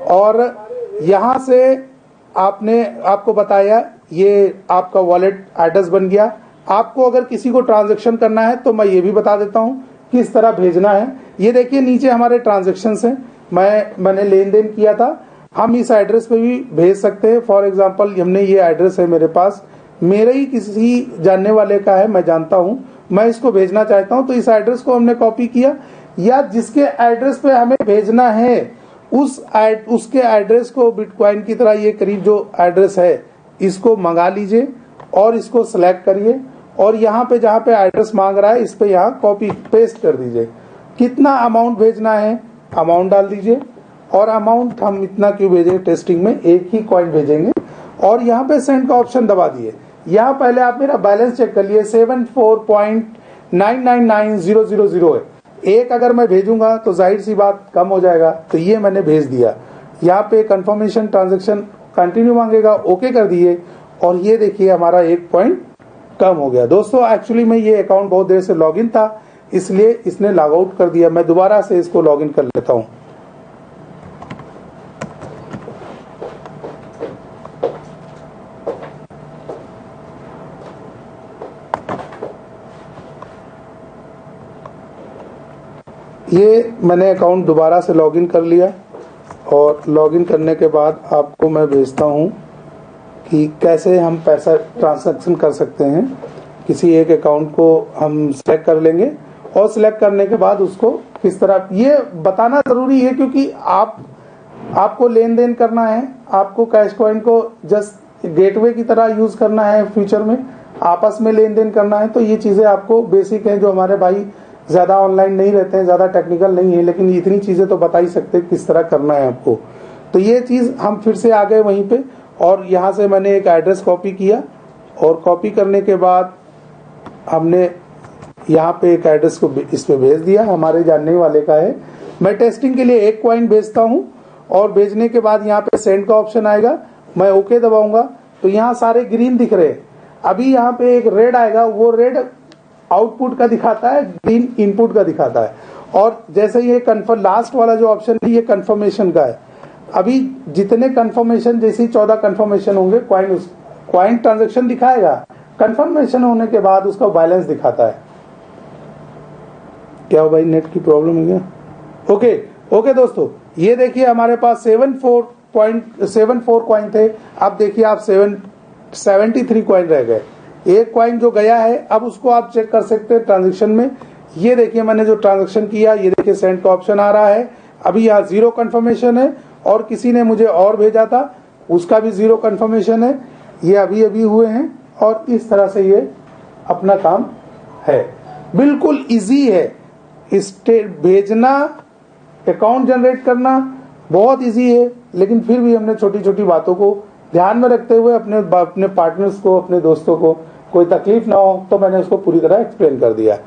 और यहां से आपको बताया, ये आपका वॉलेट एड्रेस बन गया। आपको अगर किसी को ट्रांजैक्शन करना है तो मैं ये भी बता देता हूं किस तरह भेजना है। ये देखिए नीचे हमारे ट्रांजेक्शन्स हैं, मैंने लेन देन किया था, हम इस एड्रेस पे भी भेज सकते हैं। फॉर एग्जांपल हमने ये एड्रेस है मेरे पास, मेरे ही किसी जानने वाले का है, मैं जानता हूं, मैं इसको भेजना चाहता हूं, तो इस एड्रेस को हमने कॉपी किया, या जिसके एड्रेस पे हमें भेजना है उसके एड्रेस को बिटकॉइन की तरह ये करीब जो एड्रेस है इसको मंगा लीजिए और इसको सिलेक्ट करिए और यहाँ पे जहाँ पे एड्रेस मांग रहा है इस पे यहाँ कॉपी पेस्ट कर दीजिए। कितना अमाउंट भेजना है अमाउंट डाल दीजिए, और अमाउंट हम इतना क्यों भेजेंगे, टेस्टिंग में एक ही कॉइन भेजेंगे, और यहाँ पे सेंड का ऑप्शन दबा दिए। यहाँ पहले आप मेरा बैलेंस चेक कर लिए 74.999000 है, एक अगर मैं भेजूंगा तो जाहिर सी बात कम हो जाएगा, तो ये मैंने भेज दिया। यहाँ पे कंफर्मेशन ट्रांजैक्शन कंटिन्यू मांगेगा, ओके कर दिए, और ये देखिए हमारा 1 पॉइंट कम हो गया। दोस्तों एक्चुअली में ये अकाउंट बहुत देर से लॉगिन था, इसलिए इसने लॉग आउट कर दिया। मैं दोबारा से इसको लॉगिन कर लेता हूं। ये मैंने अकाउंट दोबारा से लॉगिन कर लिया, और लॉगिन करने के बाद आपको मैं भेजता हूं कि कैसे हम पैसा ट्रांजैक्शन कर सकते हैं। किसी एक अकाउंट को हम सिलेक्ट कर लेंगे, और सिलेक्ट करने के बाद उसको किस तरह, ये बताना जरूरी है क्योंकि आपको लेन देन करना है, आपको कैश कॉइन को जस्ट गेटवे की तरह यूज करना है, फ्यूचर में आपस में लेन देन करना है। तो ये चीजें आपको बेसिक हैं, जो हमारे भाई ज्यादा ऑनलाइन नहीं रहते हैं, ज्यादा टेक्निकल नहीं है, लेकिन इतनी चीजें तो बता ही सकते हैं किस तरह करना है आपको। तो ये चीज हम फिर से आ गए वहीं पे, और यहाँ से मैंने एक एड्रेस कॉपी किया, और कॉपी करने के बाद हमने यहाँ पे एक एड्रेस को इस पे भेज दिया, हमारे जानने वाले का है। मैं टेस्टिंग के लिए 1 कॉइन भेजता हूँ, और भेजने के बाद यहाँ पे सेंड का ऑप्शन आएगा, मैं ओके दबाऊंगा तो यहाँ सारे ग्रीन दिख रहे हैं। अभी यहाँ पे एक रेड आएगा, वो रेड आउटपुट का दिखाता है, ग्रीन इनपुट का दिखाता है। और जैसे ये कन्फर्म लास्ट वाला जो ऑप्शन है ये कंफर्मेशन का है। अभी जितने कंफर्मेशन, जैसे 14 कंफर्मेशन होंगे, क्वाइन ट्रांजैक्शन दिखाएगा, कंफर्मेशन होने के बाद उसका बैलेंस दिखाता है। क्या भाई नेट की प्रॉब्लम है क्या? ओके दोस्तों, ये देखिए हमारे पास 74 कॉइन थे, अब देखिए आप 73 कॉइन रह गए। एक कॉइन जो गया है अब उसको आप चेक कर सकते हैं ट्रांजैक्शन में। ये देखिए मैंने जो ट्रांजैक्शन किया, ये देखिए सेंड का ऑप्शन आ रहा है। अभी यहाँ 0 कंफर्मेशन है, और किसी ने मुझे और भेजा था उसका भी 0 कंफर्मेशन है। ये अभी अभी हुए हैं, और इस तरह से ये अपना काम है। बिल्कुल इजी है, भेजना, अकाउंट जनरेट करना बहुत इजी है, लेकिन फिर भी हमने छोटी छोटी बातों को ध्यान में रखते हुए अपने पार्टनर्स को, अपने दोस्तों को कोई तकलीफ ना हो, तो मैंने उसको पूरी तरह एक्सप्लेन कर दिया।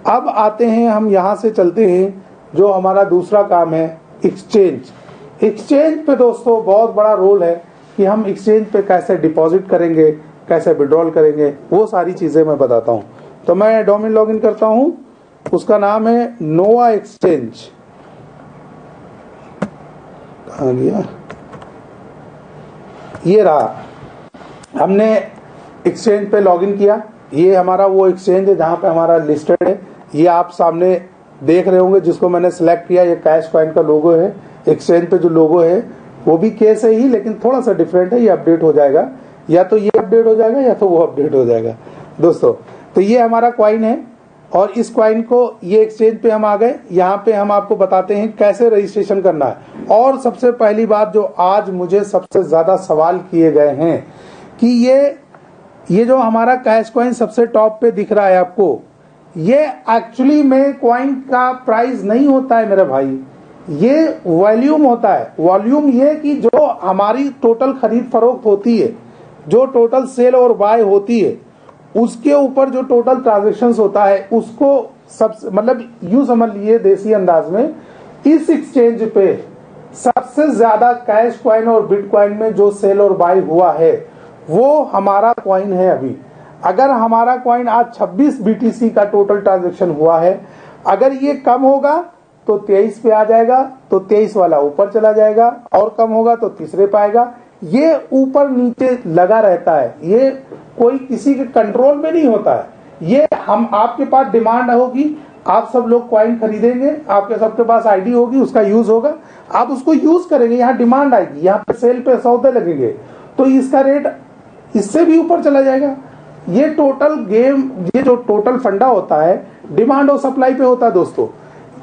अब आते हैं, हम यहां से चलते हैं, जो हमारा दूसरा काम है एक्सचेंज। एक्सचेंज पे दोस्तों बहुत बड़ा रोल है कि हम एक्सचेंज पे कैसे डिपॉजिट करेंगे, कैसे विड्रॉल करेंगे, वो सारी चीजें मैं बताता हूं। तो मैं डोमेन लॉगिन करता हूं, उसका नाम है नोवा एक्सचेंज। कहां गया, ये रहा। हमने एक्सचेंज पे लॉगिन किया, ये हमारा वो एक्सचेंज है जहां पे हमारा लिस्टेड है। ये आप सामने देख रहे होंगे, जिसको मैंने सिलेक्ट किया, ये कैश कॉइन का लोगो है। एक्सचेंज पे जो लोगो है वो भी केस है ही, लेकिन थोड़ा सा डिफरेंट है, ये अपडेट हो जाएगा, या तो ये अपडेट हो जाएगा या तो वो अपडेट हो जाएगा दोस्तों। तो ये हमारा कॉइन है, और इस कॉइन को, ये एक्सचेंज पे हम आ गए। यहाँ पे हम आपको बताते हैं कैसे रजिस्ट्रेशन करना है। और सबसे पहली बात जो आज मुझे सबसे ज्यादा सवाल किए गए हैं कि ये जो हमारा कैश कॉइन सबसे टॉप पे दिख रहा है आपको, ये एक्चुअली में कॉइन का प्राइस नहीं होता है मेरे भाई, ये वॉल्यूम होता है। वॉल्यूम ये कि जो हमारी टोटल खरीद फरोख्त होती है, जो टोटल सेल और बाय होती है, उसके ऊपर जो टोटल ट्रांजैक्शंस होता है, उसको सब, मतलब यूं समझ लिए देसी अंदाज में, इस एक्सचेंज पे सबसे ज्यादा कैश कॉइन और बिटकॉइन में जो सेल और बाय हुआ है वो हमारा कॉइन है। अभी अगर हमारा कॉइन आज 26 बीटीसी का टोटल ट्रांजैक्शन हुआ है, अगर ये कम होगा तो 23 पे आ जाएगा, तो 23 वाला ऊपर चला जाएगा, और कम होगा तो तीसरे पे आएगा। ये ऊपर नीचे लगा रहता है, ये कोई किसी के कंट्रोल में नहीं होता है। ये हम, आपके पास डिमांड होगी, आप सब लोग कॉइन खरीदेंगे, आपके सबके पास आईडी होगी, उसका यूज होगा, आप उसको यूज करेंगे, यहाँ डिमांड आएगी, यहाँ पे सेल पे सौदे लगेंगे, तो इसका रेट इससे भी ऊपर चला जाएगा। ये टोटल गेम, ये जो टोटल फंडा होता है डिमांड और सप्लाई पे होता है दोस्तों।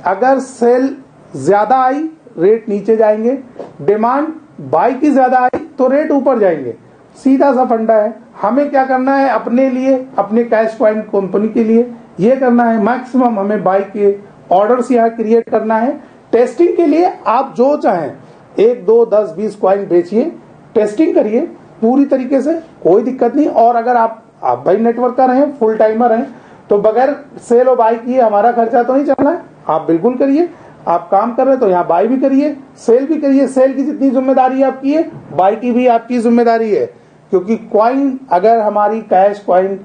अगर सेल ज्यादा आई रेट नीचे जाएंगे, डिमांड बाई की ज्यादा आई तो रेट ऊपर जाएंगे, सीधा सा फंडा है। हमें क्या करना है, अपने लिए, अपने कैश कॉइन कंपनी के लिए ये करना है, मैक्सिमम हमें बाई के ऑर्डर्स यहाँ क्रिएट करना है। टेस्टिंग के लिए आप जो चाहें 1, 2, 10, 20 कॉइन बेचिए, टेस्टिंग करिए पूरी तरीके से, कोई दिक्कत नहीं। और अगर आप भाई नेटवर्कर हैं, फुल टाइमर हैं, तो बगैर सेल और बाई किए हमारा खर्चा तो नहीं चलना है, आप बिल्कुल करिए। आप काम कर रहे हैं तो यहाँ बाई भी करिए, सेल भी करिए। सेल की जितनी जिम्मेदारी आपकी है, बाई की भी आपकी जिम्मेदारी है, क्योंकि कॉइन अगर हमारी कैश कॉइन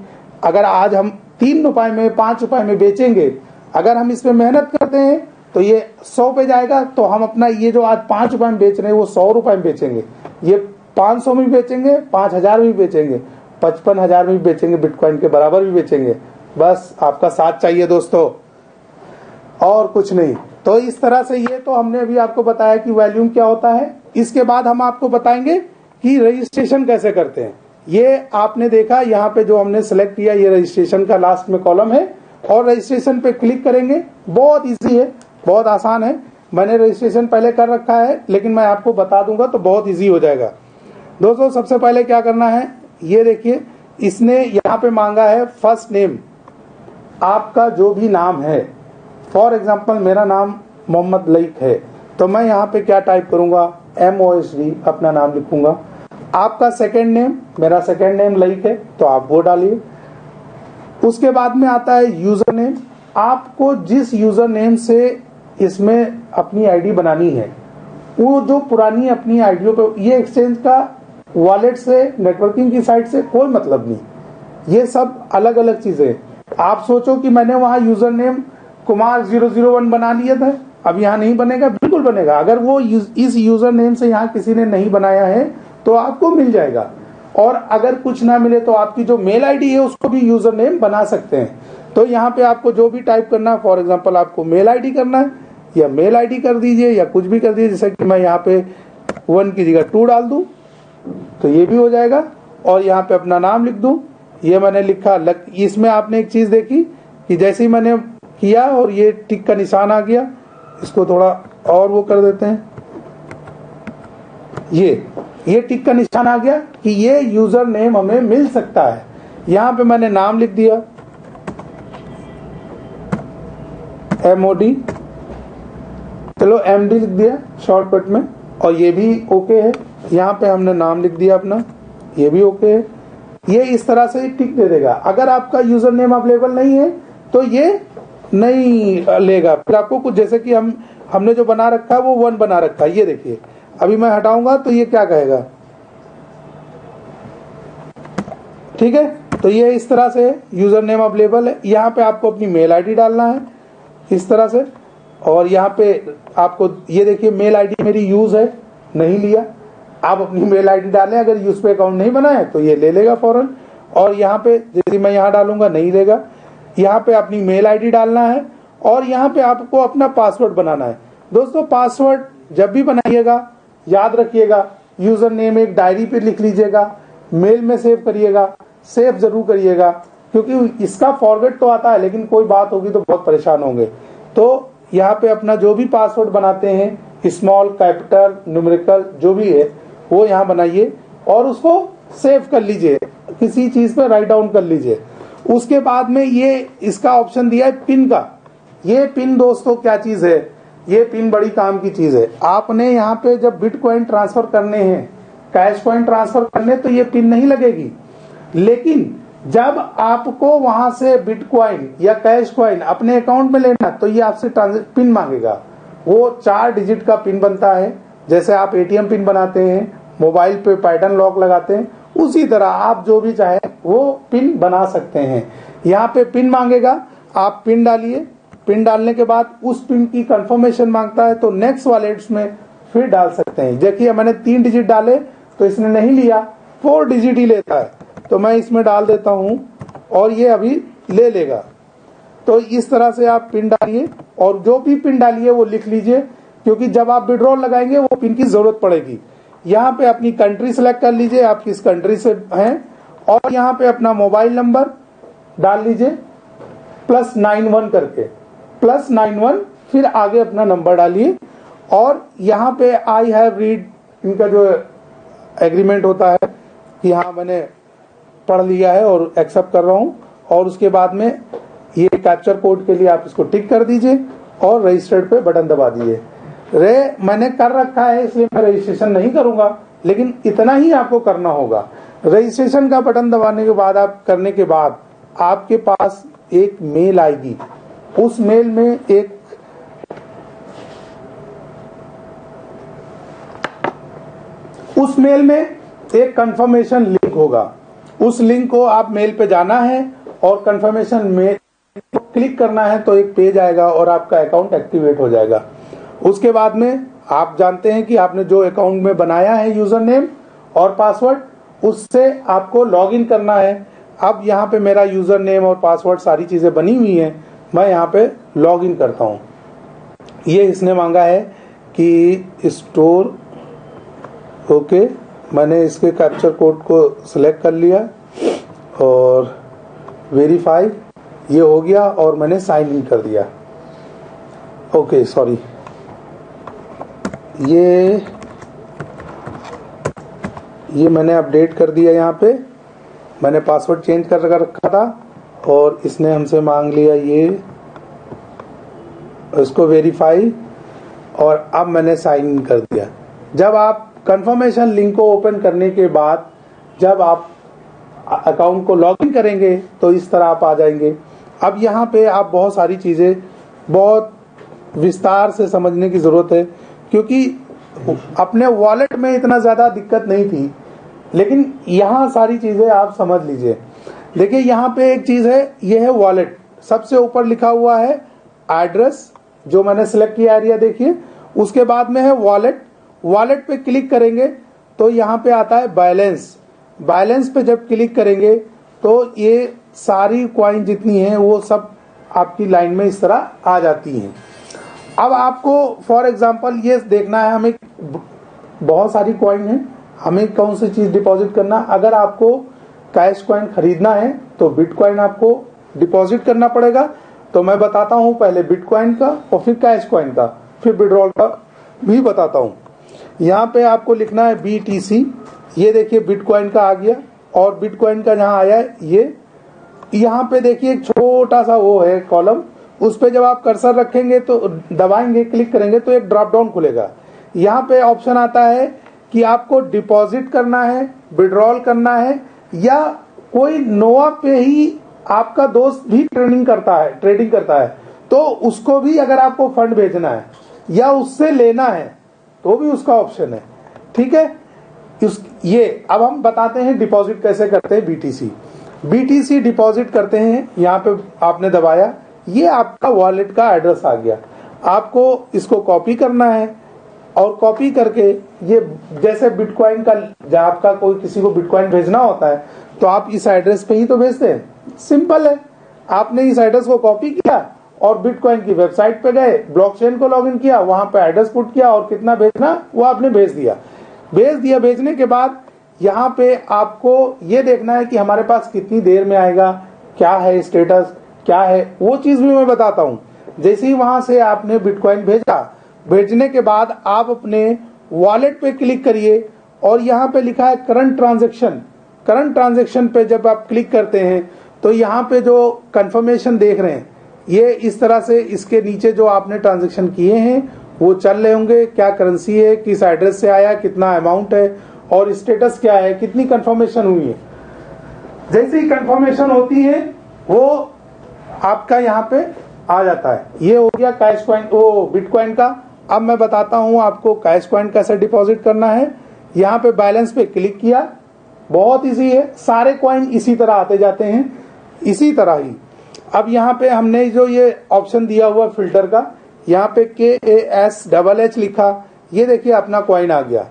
अगर आज हम 3 रुपए में 5 रुपए में बेचेंगे, अगर हम इसमें मेहनत करते हैं तो ये 100 पे जाएगा, तो हम अपना ये जो आज 5 रुपए में बेच रहे हैं वो 100 रुपए में बेचेंगे, ये 500 में भी बेचेंगे, 5000 में भी बेचेंगे, 55,000 में भी बेचेंगे, बिटकॉइन के बराबर भी बेचेंगे। बस आपका साथ चाहिए दोस्तों, और कुछ नहीं। तो इस तरह से ये तो हमने अभी आपको बताया कि वॉल्यूम क्या होता है। इसके बाद हम आपको बताएंगे कि रजिस्ट्रेशन कैसे करते हैं। ये आपने देखा यहाँ पे जो हमने सेलेक्ट किया, ये रजिस्ट्रेशन का लास्ट में कॉलम है, और रजिस्ट्रेशन पे क्लिक करेंगे। बहुत इजी है, बहुत आसान है। मैंने रजिस्ट्रेशन पहले कर रखा है, लेकिन मैं आपको बता दूंगा तो बहुत इजी हो जाएगा। दोस्तों सबसे पहले क्या करना है, ये देखिए इसने यहाँ पे मांगा है फर्स्ट नेम, आपका जो भी नाम है। फॉर एग्जाम्पल मेरा नाम मोहम्मद लईक है, तो मैं यहाँ पे क्या टाइप करूंगा, MOSD अपना नाम लिखूंगा। आपका सेकेंड नेम, मेरा सेकेंड नेम लईक है, तो आप वो डालिए। उसके बाद में आता है यूजर नेम। आपको जिस यूजर नेम से इसमें अपनी आईडी बनानी है, वो जो पुरानी अपनी आईडियों पे, ये एक्सचेंज का वॉलेट से, नेटवर्किंग की साइट से कोई मतलब नहीं, ये सब अलग अलग चीजें। आप सोचो कि मैंने वहां यूजर नेम कुमार 001 बना लिया था, अब यहाँ नहीं बनेगा, बिल्कुल बनेगा। अगर वो इस यूजर नेम से यहाँ किसी ने नहीं बनाया है तो आपको मिल जाएगा। और अगर कुछ ना मिले तो आपकी जो मेल आईडी है उसको भी यूजर नेम बना सकते हैं। तो यहाँ पे आपको जो भी टाइप करना है, फॉर एग्जांपल आपको मेल आईडी करना है, या मेल आईडी कर दीजिए, या कुछ भी कर दीजिए। जैसे कि मैं यहाँ पे 1 की जगह 2 डाल दूं तो ये भी हो जाएगा। और यहाँ पे अपना नाम लिख दूं, ये मैंने लिखा। इसमें आपने एक चीज देखी कि जैसे ही मैंने किया और ये टिक का निशान आ गया, इसको थोड़ा और वो कर देते हैं, ये टिक का निशान आ गया कि ये यूजर नेम हमें मिल सकता है। यहाँ पे मैंने नाम लिख दिया MOD, चलो MD लिख दिया शॉर्टकट में, और ये भी ओके है। यहाँ पे हमने नाम लिख दिया अपना, ये भी ओके है। ये इस तरह से टिक दे देगा। अगर आपका यूजर नेम अवेलेबल नहीं है तो ये नहीं लेगा। फिर आपको कुछ, जैसे कि हमने जो बना रखा है वो 1 बना रखा है, ये देखिए अभी मैं हटाऊंगा तो ये क्या कहेगा, ठीक है। तो ये इस तरह से यूजर नेम अवेलेबल है। यहाँ पे आपको अपनी मेल आईडी डालना है इस तरह से, और यहाँ पे आपको ये देखिए मेल आईडी मेरी यूज है, नहीं लिया। आप अपनी मेल आईडी डालें, अगर यूज पे अकाउंट नहीं बना है तो ये ले लेगा फौरन। और यहाँ पे जैसे मैं यहाँ डालूंगा नहीं लेगा। यहाँ पे अपनी मेल आईडी डालना है, और यहाँ पे आपको अपना पासवर्ड बनाना है। दोस्तों पासवर्ड जब भी बनाइएगा याद रखिएगा, यूजर नेम एक डायरी पे लिख लीजिएगा, मेल में सेव करिएगा, सेव जरूर करिएगा, क्योंकि इसका फॉरगेट तो आता है, लेकिन कोई बात होगी तो बहुत परेशान होंगे। तो यहाँ पे अपना जो भी पासवर्ड बनाते हैं, स्मॉल, कैपिटल, न्यूमेरिकल, जो भी है वो यहाँ बनाइए, और उसको सेव कर लीजिए, किसी चीज पे राइट डाउन कर लीजिए। उसके बाद में ये इसका ऑप्शन दिया है पिन का। ये पिन दोस्तों क्या चीज है, ये पिन बड़ी काम की चीज है। आपने यहाँ पे जब बिटकॉइन ट्रांसफर करने हैं, कैश कॉइन ट्रांसफर करने, तो ये पिन नहीं लगेगी। लेकिन जब आपको वहां से बिटकॉइन या कैश कॉइन अपने अकाउंट में लेना, तो ये आपसे पिन मांगेगा। वो 4 डिजिट का पिन बनता है, जैसे आप ATM पिन बनाते हैं, मोबाइल पे पैटर्न लॉक लगाते हैं, उसी तरह आप जो भी चाहे वो पिन बना सकते हैं। यहाँ पे पिन मांगेगा, आप पिन डालिए। पिन डालने के बाद उस पिन की कंफर्मेशन मांगता है, तो नेक्स्ट वॉलेट्स में फिर डाल सकते हैं। देखिए मैंने 3 डिजिट डाले तो इसने नहीं लिया, 4 डिजिट ही लेता है, तो मैं इसमें डाल देता हूं और ये अभी ले लेगा। तो इस तरह से आप पिन डालिए और जो भी पिन डालिए वो लिख लीजिए, क्योंकि जब आप विड्रॉल लगाएंगे वो पिन की जरूरत पड़ेगी। यहाँ पे अपनी कंट्री सेलेक्ट कर लीजिए, आप किस कंट्री से हैं, और यहाँ पे अपना मोबाइल नंबर डाल लीजिए +91 करके, +91, फिर आगे अपना नंबर डालिए और यहाँ पे आई हैव रीड, इनका जो एग्रीमेंट होता है कि हाँ मैंने पढ़ लिया है और एक्सेप्ट कर रहा हूँ, और उसके बाद में ये कैप्चर कोड के लिए आप इसको टिक कर दीजिए और रजिस्टर्ड पे बटन दबा दीजिए। मैंने कर रखा है इसलिए मैं रजिस्ट्रेशन नहीं करूंगा, लेकिन इतना ही आपको करना होगा। रजिस्ट्रेशन का बटन दबाने के बाद आप करने के बाद आपके पास एक मेल आएगी, उस मेल में एक कंफर्मेशन लिंक होगा। उस लिंक को आप मेल पे जाना है और कंफर्मेशन में क्लिक करना है, तो एक पेज आएगा और आपका अकाउंट एक्टिवेट हो जाएगा। उसके बाद में आप जानते हैं कि आपने जो अकाउंट में बनाया है यूजर नेम और पासवर्ड, उससे आपको लॉगिन करना है। अब यहाँ पे मेरा यूजर नेम और पासवर्ड सारी चीजें बनी हुई हैं, मैं यहाँ पे लॉगिन करता हूँ। ये इसने मांगा है कि स्टोर, ओके, मैंने इसके कैप्चर कोड को सिलेक्ट कर लिया और वेरीफाई, ये हो गया और मैंने साइन इन कर दिया। ओके सॉरी, ये मैंने अपडेट कर दिया। यहाँ पे मैंने पासवर्ड चेंज कर रखा था और इसने हमसे मांग लिया ये, इसको वेरीफाई, और अब मैंने साइन इन कर दिया। जब आप कंफर्मेशन लिंक को ओपन करने के बाद जब आप अकाउंट को लॉगिन करेंगे तो इस तरह आप आ जाएंगे। अब यहाँ पे आप बहुत सारी चीजें बहुत विस्तार से समझने की जरूरत है, क्योंकि अपने वॉलेट में इतना ज्यादा दिक्कत नहीं थी, लेकिन यहाँ सारी चीजें आप समझ लीजिए। देखिए यहाँ पे एक चीज है, ये है वॉलेट, सबसे ऊपर लिखा हुआ है एड्रेस, जो मैंने सिलेक्ट किया एरिया देखिए। उसके बाद में है वॉलेट, वॉलेट पे क्लिक करेंगे तो यहाँ पे आता है बैलेंस। बैलेंस पे जब क्लिक करेंगे तो ये सारी कॉइन जितनी हैं वो सब आपकी लाइन में इस तरह आ जाती हैं। अब आपको फॉर एग्जांपल ये देखना है, हमें बहुत सारी कॉइन है, हमें कौन सी चीज डिपॉजिट करना। अगर आपको कैश कॉइन खरीदना है तो बिटकॉइन आपको डिपॉजिट करना पड़ेगा। तो मैं बताता हूं पहले बिटकॉइन का और फिर कैश कॉइन का, फिर विड्रॉल का भी बताता हूं। यहाँ पे आपको लिखना है BTC, ये देखिए बिटकॉइन का आ गया, और बिटकॉइन का जहाँ आया है ये, यहाँ पे देखिए एक छोटा सा वो है कॉलम, उस पे जब आप कर्सर रखेंगे तो दबाएंगे, क्लिक करेंगे तो एक ड्रॉप डाउन खुलेगा। यहाँ पे ऑप्शन आता है कि आपको डिपॉजिट करना है, विड्रॉल करना है, या कोई नोवा पे ही आपका दोस्त भी ट्रेडिंग करता है तो उसको भी अगर आपको फंड भेजना है या उससे लेना है तो भी उसका ऑप्शन है। ठीक है, ये अब हम बताते हैं डिपॉजिट कैसे करते हैं। BTC डिपॉजिट करते हैं, यहाँ पे आपने दबाया, ये आपका वॉलेट का एड्रेस आ गया। आपको इसको कॉपी करना है और कॉपी करके ये जैसे बिटकॉइन का, जब आपका कोई किसी को बिटकॉइन भेजना होता है तो आप इस एड्रेस पे ही तो भेजते हैं। सिंपल है, आपने इस एड्रेस को कॉपी किया और बिटकॉइन की वेबसाइट पे गए, ब्लॉकचेन को लॉगिन किया, वहां पे एड्रेस पुट किया और कितना भेजना वो आपने भेज दिया। भेजने के बाद यहाँ पे आपको ये देखना है कि हमारे पास कितनी देर में आएगा, क्या है स्टेटस, क्या है वो चीज भी मैं बताता हूँ। जैसे ही वहां से आपने बिटकॉइन भेजा, भेजने के बाद आप अपने वॉलेट पे क्लिक करिए और यहाँ पे लिखा है करंट ट्रांजैक्शन। करंट ट्रांजैक्शन पे जब आप क्लिक करते हैं तो यहाँ पे जो कंफर्मेशन देख रहे हैं, ये इस तरह से इसके नीचे जो आपने ट्रांजैक्शन किए हैं वो चल रहे होंगे, क्या करेंसी है, किस एड्रेस से आया, कितना अमाउंट है और स्टेटस क्या है, कितनी कंफर्मेशन हुई है। जैसे ही कंफर्मेशन होती है वो आपका यहाँ पे आ जाता है। ये हो गया कैश कॉइन, ओ बिटकॉइन का। अब मैं बताता हूँ आपको कैश कॉइन कैसे डिपॉजिट करना है। यहाँ पे बैलेंस पे क्लिक किया, बहुत इजी है, सारे कॉइन इसी तरह आते जाते हैं, इसी तरह ही। अब यहाँ पे हमने जो ये ऑप्शन दिया हुआ फिल्टर का, यहाँ पे KASH लिखा, ये देखिए अपना कॉइन आ गया।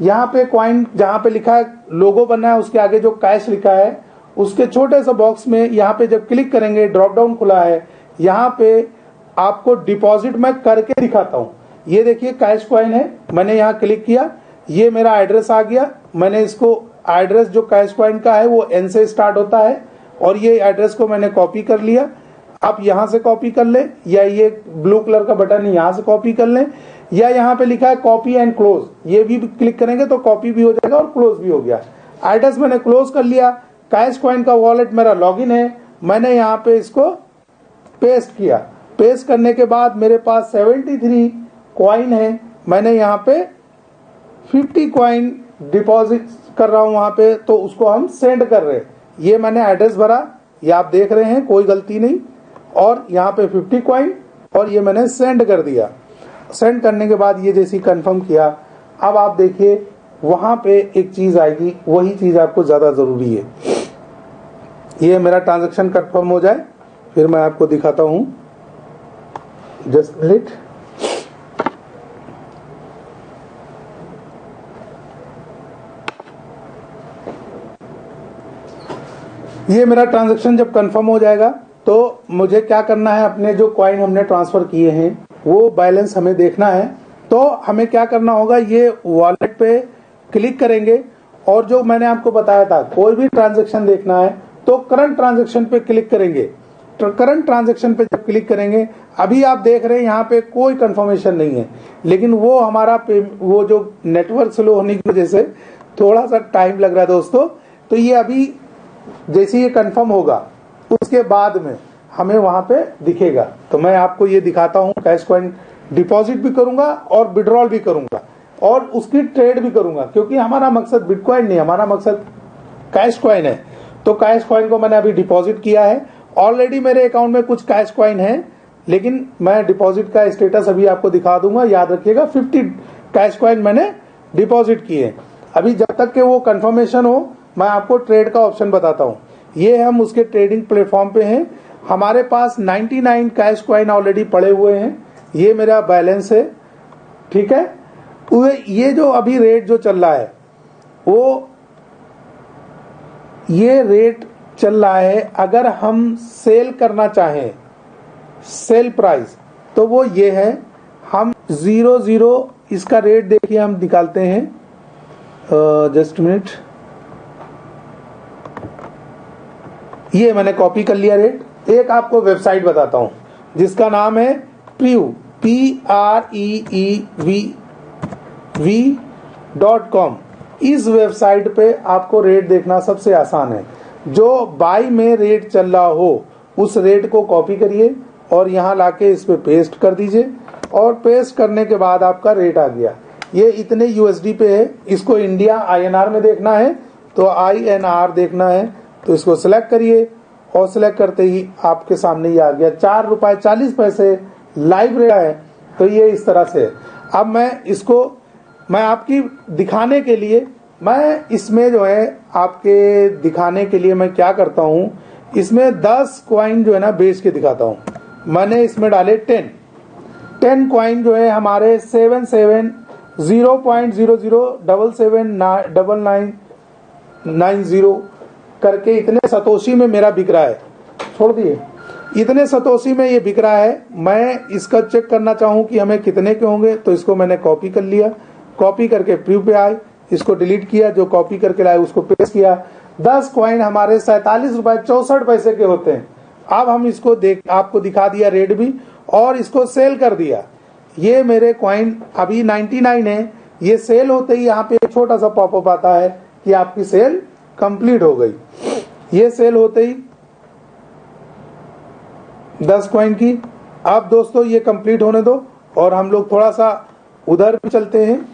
यहाँ पे कॉइन जहाँ पे लिखा है लोगो बना है, उसके आगे जो कैश लिखा है उसके छोटे से बॉक्स में यहाँ पे जब क्लिक करेंगे ड्रॉप डाउन खुला है, यहाँ पे आपको डिपॉजिट मैं करके दिखाता हूँ। ये देखिए कैश कॉइन है, मैंने यहाँ क्लिक किया, ये मेरा एड्रेस आ गया। मैंने इसको एड्रेस जो कैश कॉइन का है वो N से स्टार्ट होता है और ये एड्रेस को मैंने कॉपी कर लिया। आप यहाँ से कॉपी कर लें या ये ब्लू कलर का बटन यहाँ से कॉपी कर लें, या यहाँ पे लिखा है कॉपी एंड क्लोज, ये भी क्लिक करेंगे तो कॉपी भी हो जाएगा और क्लोज भी हो गया। एड्रेस मैंने क्लोज कर लिया। कैश कॉइन का वॉलेट मेरा लॉगिन है, मैंने यहाँ पे इसको पेस्ट किया। पेस्ट करने के बाद मेरे पास 73 कॉइन है, मैंने यहाँ पे 50 कॉइन डिपॉजिट कर रहा हूं वहां पे, तो उसको हम सेंड कर रहे हैं। ये मैंने एड्रेस भरा, ये आप देख रहे हैं, कोई गलती नहीं। और यहाँ पे 50 कॉइन और ये मैंने सेंड कर दिया। सेंड करने के बाद ये जैसी कंफर्म किया, अब आप देखिए वहां पे एक चीज आएगी, वही चीज आपको ज्यादा जरूरी है। ये मेरा ट्रांजैक्शन कंफर्म हो जाए फिर मैं आपको दिखाता हूं। Just minute. ये मेरा ट्रांजैक्शन जब कंफर्म हो जाएगा तो मुझे क्या करना है, अपने जो कॉइन हमने ट्रांसफर किए हैं वो बैलेंस हमें देखना है। तो हमें क्या करना होगा, ये वॉलेट पे क्लिक करेंगे और जो मैंने आपको बताया था कोई भी ट्रांजैक्शन देखना है तो करंट ट्रांजैक्शन पे क्लिक करेंगे। तो करंट ट्रांजैक्शन पे जब क्लिक करेंगे, अभी आप देख रहे हैं यहाँ पे कोई कंफर्मेशन नहीं है, लेकिन वो हमारा वो जो नेटवर्क स्लो होने की वजह से थोड़ा सा टाइम लग रहा है दोस्तों। तो ये अभी जैसे ये कंफर्म होगा उसके बाद में हमें वहां पे दिखेगा। तो मैं आपको ये दिखाता हूं, कैश कॉइन डिपॉजिट भी करूंगा और विड्रॉल भी करूंगा और उसकी ट्रेड भी करूंगा, क्योंकि हमारा मकसद बिटकॉइन नहीं, हमारा मकसद कैश कॉइन है। तो कैश कॉइन को मैंने अभी डिपॉजिट किया है, ऑलरेडी मेरे अकाउंट में कुछ कैश कॉइन है, लेकिन मैं डिपॉजिट का स्टेटस अभी आपको दिखा दूंगा। याद रखिएगा 50 कैश कॉइन मैंने डिपॉजिट किए। अभी जब तक के वो कंफर्मेशन हो मैं आपको ट्रेड का ऑप्शन बताता हूं। ये हम उसके ट्रेडिंग प्लेटफॉर्म पे हैं, हमारे पास 99 कैश कॉइन ऑलरेडी पड़े हुए हैं। ये मेरा बैलेंस है, ठीक है। ये जो अभी रेट जो चल रहा है वो ये रेट चल रहा है, अगर हम सेल करना चाहें सेल प्राइस तो वो ये है। हम 00 इसका रेट देखिए हम निकालते हैं। जस्ट मिनट, ये मैंने कॉपी कर लिया रेट। एक आपको वेबसाइट बताता हूं जिसका नाम है प्रीव PREEV.com। इस वेबसाइट पे आपको रेट देखना सबसे आसान है। जो बाई में रेट चल रहा हो उस रेट को कॉपी करिए और यहाँ लाके इस पे पेस्ट कर दीजिए, और पेस्ट करने के बाद आपका रेट आ गया। ये इतने USD पे है। इसको इंडिया INR में देखना है तो INR देखना है, तो इसको सिलेक्ट करिए और सिलेक्ट करते ही आपके सामने ये आ गया। ₹4.40 लाइव रेट है। तो ये इस तरह से। अब मैं आपकी दिखाने के लिए, मैं इसमें जो है आपके दिखाने के लिए मैं क्या करता हूं, इसमें 10 कॉइन जो है ना बेच के दिखाता हूं। मैंने इसमें डाले 10 कॉइन जो है हमारे 0.00779990 करके इतने सतोशी में मेरा बिक रहा है। छोड़ दिए, इतने सतोशी में ये बिक रहा है। मैं इसका चेक करना चाहूं कि हमें कितने के होंगे, तो इसको मैंने कॉपी कर लिया। कॉपी करके प्रीव्यू पे आए, इसको डिलीट किया, जो कॉपी करके लाए उसको पेस्ट किया। 10 कॉइन हमारे ₹47.64 के होते हैं। अब हम इसको आपको दिखा दिया रेट भी, और इसको सेल कर दिया। ये मेरे कॉइन अभी 99 है। ये सेल होते ही यहाँ पे एक छोटा सा पॉपअप आता है कि आपकी सेल कंप्लीट हो गई। ये सेल होते ही 10 कॉइन की। अब दोस्तों ये कंप्लीट होने दो और हम लोग थोड़ा सा उधर भी चलते हैं।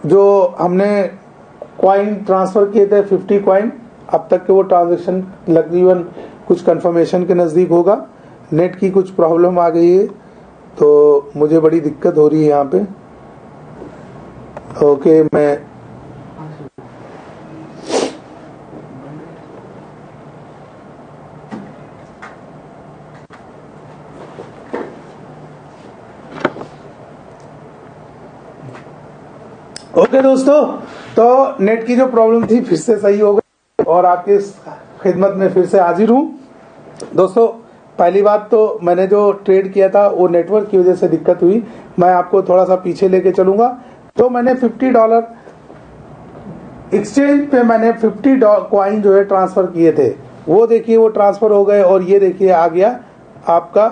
जो हमने कॉइन ट्रांसफर किए थे 50 कॉइन, अब तक के वो ट्रांजैक्शन तकरीबन कुछ कंफर्मेशन के नजदीक होगा। नेट की कुछ प्रॉब्लम आ गई है तो मुझे बड़ी दिक्कत हो रही है यहाँ पे। ओके, मैं ओके दोस्तों, तो नेट की जो प्रॉब्लम थी फिर से सही हो गई और आपकी खिदमत में फिर से हाजिर हूं। दोस्तों पहली बात तो मैंने जो ट्रेड किया था वो नेटवर्क की वजह से दिक्कत हुई। मैं आपको थोड़ा सा पीछे लेके चलूंगा। तो मैंने $50 एक्सचेंज पे मैंने 50 कॉइन जो है ट्रांसफर किए थे, वो देखिए वो ट्रांसफर हो गए। और ये देखिए आ गया आपका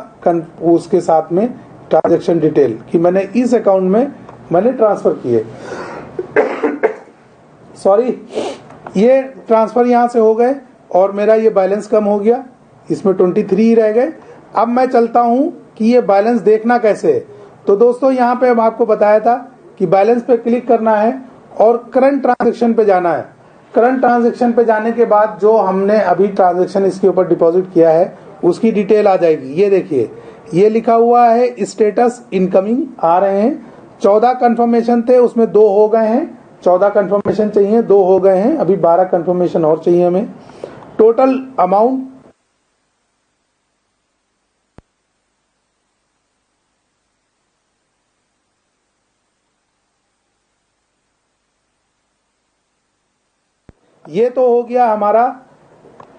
उसके साथ में ट्रांजैक्शन डिटेल कि मैंने इस अकाउंट में मैंने ट्रांसफर किए। सॉरी, ये ट्रांसफर यहां से हो गए और मेरा ये बैलेंस कम हो गया, इसमें 23 रह गए। अब मैं चलता हूं कि ये बैलेंस देखना कैसे है। तो दोस्तों यहां पे हम आपको बताया था कि बैलेंस पे क्लिक करना है और करंट ट्रांजैक्शन पे जाना है। करंट ट्रांजैक्शन पे जाने के बाद जो हमने अभी ट्रांजैक्शन इसके ऊपर डिपॉजिट किया है उसकी डिटेल आ जाएगी। ये देखिए ये लिखा हुआ है स्टेटस इनकमिंग आ रहे हैं। 14 कंफर्मेशन थे, उसमें 2 हो गए हैं। 14 कंफर्मेशन चाहिए, 2 हो गए हैं, अभी 12 कंफर्मेशन और चाहिए हमें। टोटल अमाउंट ये तो हो गया हमारा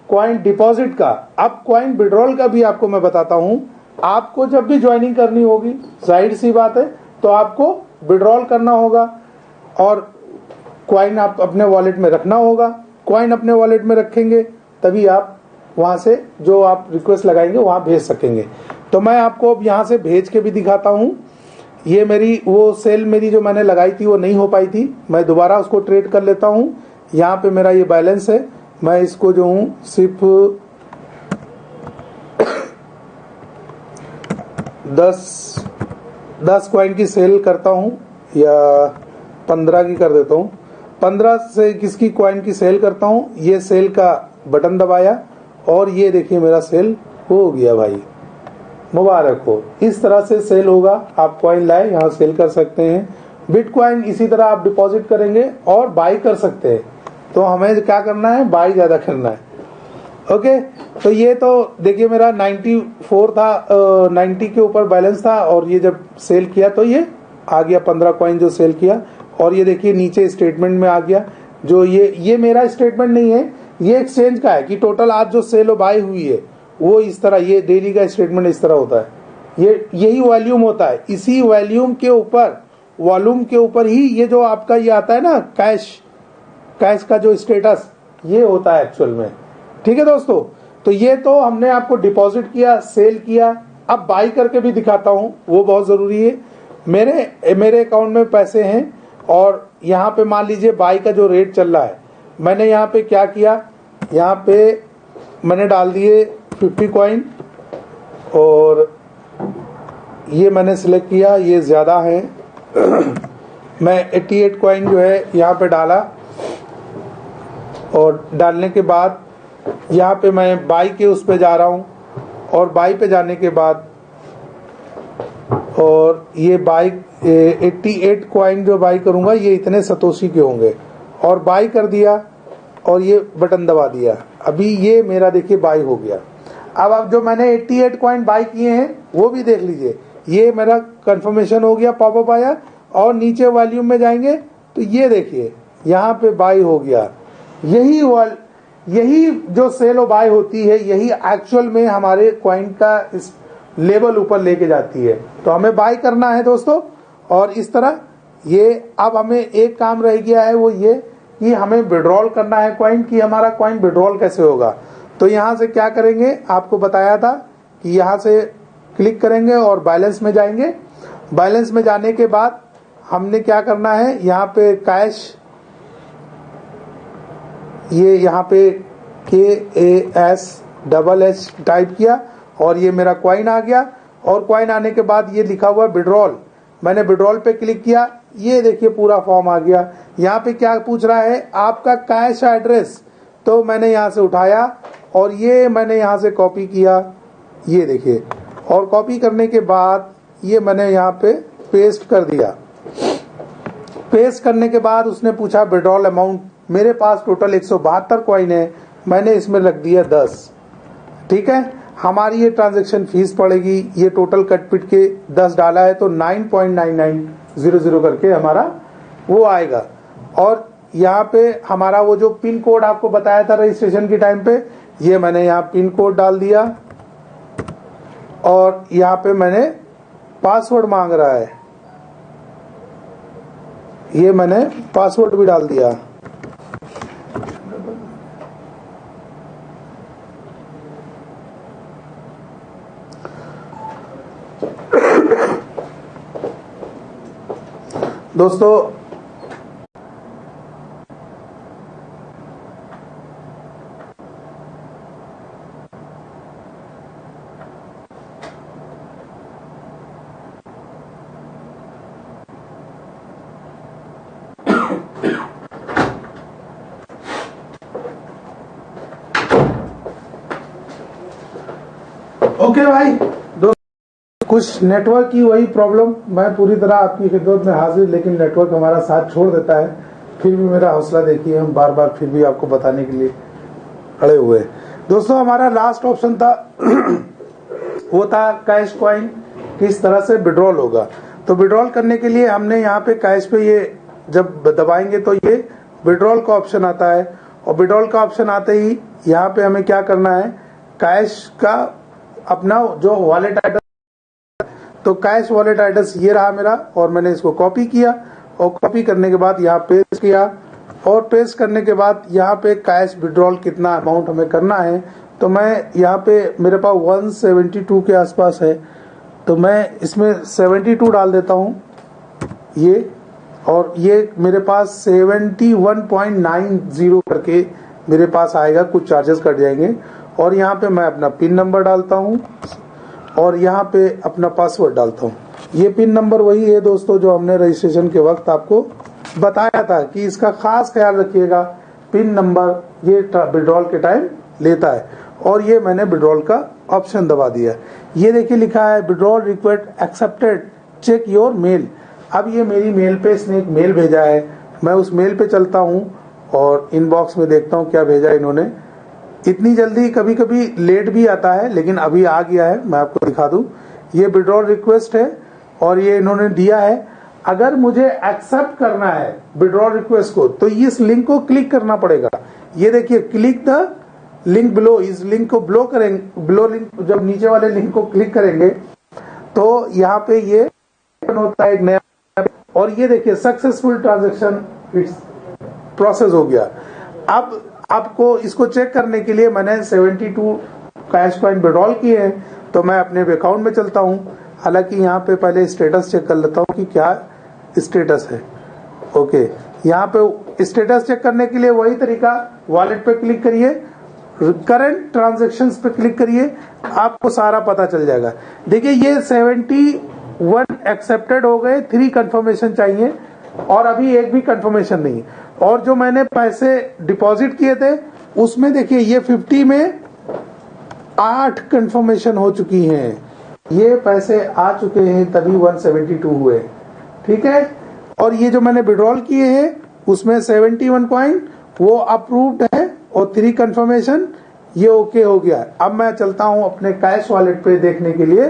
क्वाइन डिपॉजिट का। अब क्वाइन विड्रॉल का भी आपको मैं बताता हूं। आपको जब भी ज्वाइनिंग करनी होगी, जाहिर सी बात है, तो आपको विड्रॉल करना होगा और क्वाइन आप अपने वॉलेट में रखना होगा। क्वाइन अपने वॉलेट में रखेंगे तभी आप वहां से जो आप रिक्वेस्ट लगाएंगे वहां भेज सकेंगे। तो मैं आपको अब यहां से भेज के भी दिखाता हूं। ये मेरी वो सेल मेरी जो मैंने लगाई थी वो नहीं हो पाई थी, मैं दोबारा उसको ट्रेड कर लेता हूं। यहाँ पे मेरा ये बैलेंस है, मैं इसको जो हूं सिर्फ 10 कॉइन की सेल करता हूं या 15 की कर देता हूं। 15 से किसकी कॉइन की सेल करता हूं। ये सेल का बटन दबाया और ये देखिए मेरा सेल हो गया भाई, मुबारक हो। इस तरह से सेल होगा। आप कॉइन लाए यहाँ सेल कर सकते हैं। बिटकॉइन इसी तरह आप डिपॉजिट करेंगे और बाई कर सकते हैं। तो हमें क्या करना है, बाई ज्यादा करना है। ओके, तो ये तो देखिए मेरा 94 था, 90 के ऊपर बैलेंस था और ये जब सेल किया तो ये आ गया 15 कॉइन जो सेल किया। और ये देखिए नीचे स्टेटमेंट में आ गया। जो ये मेरा स्टेटमेंट नहीं है, ये एक्सचेंज का है कि टोटल आज जो सेल और बाई हुई है वो इस तरह, ये डेली का स्टेटमेंट इस तरह होता है। यही वॉल्यूम होता है। इसी वॉल्यूम के ऊपर ही ये जो आपका ये आता है ना कैश का जो स्टेटस, ये होता है एक्चुअल में। ठीक है दोस्तों, तो ये तो हमने आपको डिपॉजिट किया, सेल किया। अब बाई करके भी दिखाता हूं, वो बहुत जरूरी है। मेरे अकाउंट में पैसे हैं और यहाँ पे मान लीजिए बाई का जो रेट चल रहा है, मैंने यहाँ पे क्या किया, यहाँ पे मैंने डाल दिए 50 कॉइन और ये मैंने सिलेक्ट किया, ये ज्यादा है। मैं 88 कॉइन जो है यहाँ पे डाला और डालने के बाद यहाँ पे मैं बाई के उस पे जा रहा हूँ और बाई पे जाने के बाद और ये बाई 88 कॉइन जो बाई करूंगा ये इतने सतोशी के होंगे और बाई कर दिया और ये बटन दबा दिया। अभी ये मेरा देखिए बाई हो गया। अब जो मैंने 88 कॉइन बाई किए हैं वो भी देख लीजिए, ये मेरा कंफर्मेशन हो गया, पॉपअप आया और नीचे वॉल्यूम में जाएंगे तो ये देखिए यहाँ पे बाई हो गया। यही जो सेल और बाय होती है, यही एक्चुअल में हमारे कॉइन का इस लेवल ऊपर लेके जाती है। तो हमें बाय करना है दोस्तों। और इस तरह ये अब हमें एक काम रह गया है, वो ये कि हमें विड्रॉल करना है कॉइन, कि हमारा कॉइन विड्रॉल कैसे होगा। तो यहां से क्या करेंगे, आपको बताया था कि यहां से क्लिक करेंगे और बैलेंस में जाएंगे। बैलेंस में जाने के बाद हमने क्या करना है, यहाँ पे कैश, ये यहाँ पे KASH टाइप किया और ये मेरा क्वाइन आ गया। और क्वाइन आने के बाद ये लिखा हुआ विड्रॉल, मैंने विड्रॉल पे क्लिक किया, ये देखिए पूरा फॉर्म आ गया। यहाँ पे क्या पूछ रहा है, आपका कैश एड्रेस, तो मैंने यहाँ से उठाया और ये मैंने यहाँ से कॉपी किया, ये देखिए। और कॉपी करने के बाद ये मैंने यहाँ पे पेस्ट कर दिया। पेस्ट करने के बाद उसने पूछा विड्रॉल अमाउंट, मेरे पास टोटल 172 कॉइन है, मैंने इसमें रख दिया 10। ठीक है, हमारी ये ट्रांजैक्शन फीस पड़ेगी, ये टोटल कट पिट के 10 डाला है तो 9.9900 करके हमारा वो आएगा। और यहाँ पे हमारा वो जो पिन कोड आपको बताया था रजिस्ट्रेशन के टाइम पे, ये मैंने यहाँ पिन कोड डाल दिया और यहाँ पे मैंने पासवर्ड मांग रहा है, ये मैंने पासवर्ड भी डाल दिया। दोस्तों ओके भाई, कुछ नेटवर्क की वही प्रॉब्लम, मैं पूरी तरह आपकी खिदमत में हाजिर, लेकिन नेटवर्क हमारा साथ छोड़ देता है। फिर भी मेरा हौसला देखिए, हम बार बार फिर भी आपको बताने के लिए खड़े हुए। दोस्तों हमारा लास्ट ऑप्शन था वो था कैश कॉइन किस तरह से विड्रॉल होगा। तो विड्रॉल करने के लिए हमने यहाँ पे कैश पे ये जब दबाएंगे तो ये विड्रॉल का ऑप्शन आता है, और विड्रॉल का ऑप्शन आते ही यहाँ पे हमें क्या करना है, कैश का अपना जो वॉलेट एड्रेस, तो कैश वॉलेट एड्रेस ये रहा मेरा, और मैंने इसको कॉपी किया, और कॉपी करने के बाद यहाँ पेस्ट किया, और पेस्ट करने के बाद यहाँ पे कैश विड्रॉल कितना अमाउंट हमें करना है, तो मैं यहाँ पे मेरे पास 172 के आसपास है, तो मैं इसमें 72 डाल देता हूँ ये, और ये मेरे पास 71.90 करके मेरे पास आएगा, कुछ चार्जेस कट जाएंगे। और यहाँ पे मैं अपना पिन नंबर डालता हूँ, और यहाँ पे अपना पासवर्ड डालता हूँ। ये पिन नंबर वही है दोस्तों जो हमने रजिस्ट्रेशन के वक्त आपको बताया था कि इसका खास ख्याल रखिएगा, पिन नंबर ये विड्रॉल के टाइम लेता है। और ये मैंने विड्रॉल का ऑप्शन दबा दिया। ये देखिए लिखा है withdrawal request accepted, check your mail. अब ये मेरी मेल पे इसने एक मेल भेजा है, मैं उस मेल पे चलता हूँ और इनबॉक्स में देखता हूँ क्या भेजा इन्होंने। इतनी जल्दी कभी कभी लेट भी आता है, लेकिन अभी आ गया है, मैं आपको दिखा दूं। ये विड्रॉल रिक्वेस्ट है और ये इन्होंने दिया है। अगर मुझे एक्सेप्ट करना है विड्रॉल रिक्वेस्ट को तो इस लिंक को क्लिक करना पड़ेगा। ये देखिए क्लिक द लिंक बिलो, इस लिंक को बिलो करेंगे, बिलो लिंक, जब नीचे वाले लिंक को क्लिक करेंगे तो यहाँ पे ये होता है एक नया, और ये देखिए सक्सेसफुल ट्रांजेक्शन इट्स प्रोसेस हो गया। अब आपको इसको चेक करने के लिए मैंने 72 कैश कॉइन विड्रॉल किए हैं, तो मैं अपने अकाउंट में चलता हूं। हालांकि यहाँ पे पहले स्टेटस चेक कर लेता हूं कि क्या स्टेटस है। ओके, यहाँ पे स्टेटस चेक करने के लिए वही तरीका, वॉलेट पे क्लिक करिए, करंट ट्रांजैक्शंस पे क्लिक करिए, आपको सारा पता चल जाएगा। देखिए ये 71 एक्सेप्टेड हो गए, 3 कंफर्मेशन चाहिए और अभी एक भी कंफर्मेशन नहीं। और जो मैंने पैसे डिपॉजिट किए थे उसमें देखिए ये 50 में 8 कंफर्मेशन हो चुकी हैं, ये पैसे आ चुके हैं तभी 172 हुए, ठीक है। और ये जो मैंने विड्रॉल किए हैं उसमें 71 पॉइंट वो अप्रूव्ड है और 3 कंफर्मेशन ये ओके हो गया। अब मैं चलता हूं अपने कैश वॉलेट पे देखने के लिए।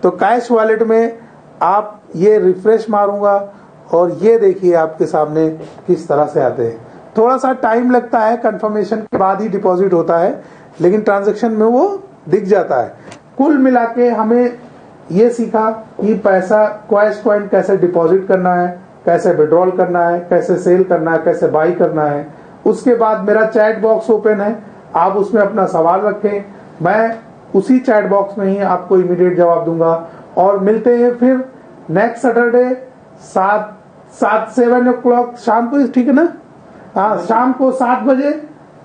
तो कैश वॉलेट में आप ये रिफ्रेश मारूंगा और ये देखिए आपके सामने किस तरह से आते हैं। थोड़ा सा टाइम लगता है, कंफर्मेशन के बाद ही डिपॉजिट होता है, लेकिन ट्रांजैक्शन में वो दिख जाता है। कुल मिला के हमें ये सीखा कि पैसा कैश कॉइन कैसे डिपॉजिट करना है, कैसे विड्रॉल करना है, कैसे सेल करना है, कैसे बाई करना है। उसके बाद मेरा चैट बॉक्स ओपन है, आप उसमें अपना सवाल रखें, मैं उसी चैट बॉक्स में ही आपको इमीडिएट जवाब दूंगा। और मिलते हैं फिर नेक्स्ट सैटरडे 7 o'clock शाम को, ठीक है ना? हाँ, शाम को 7 बजे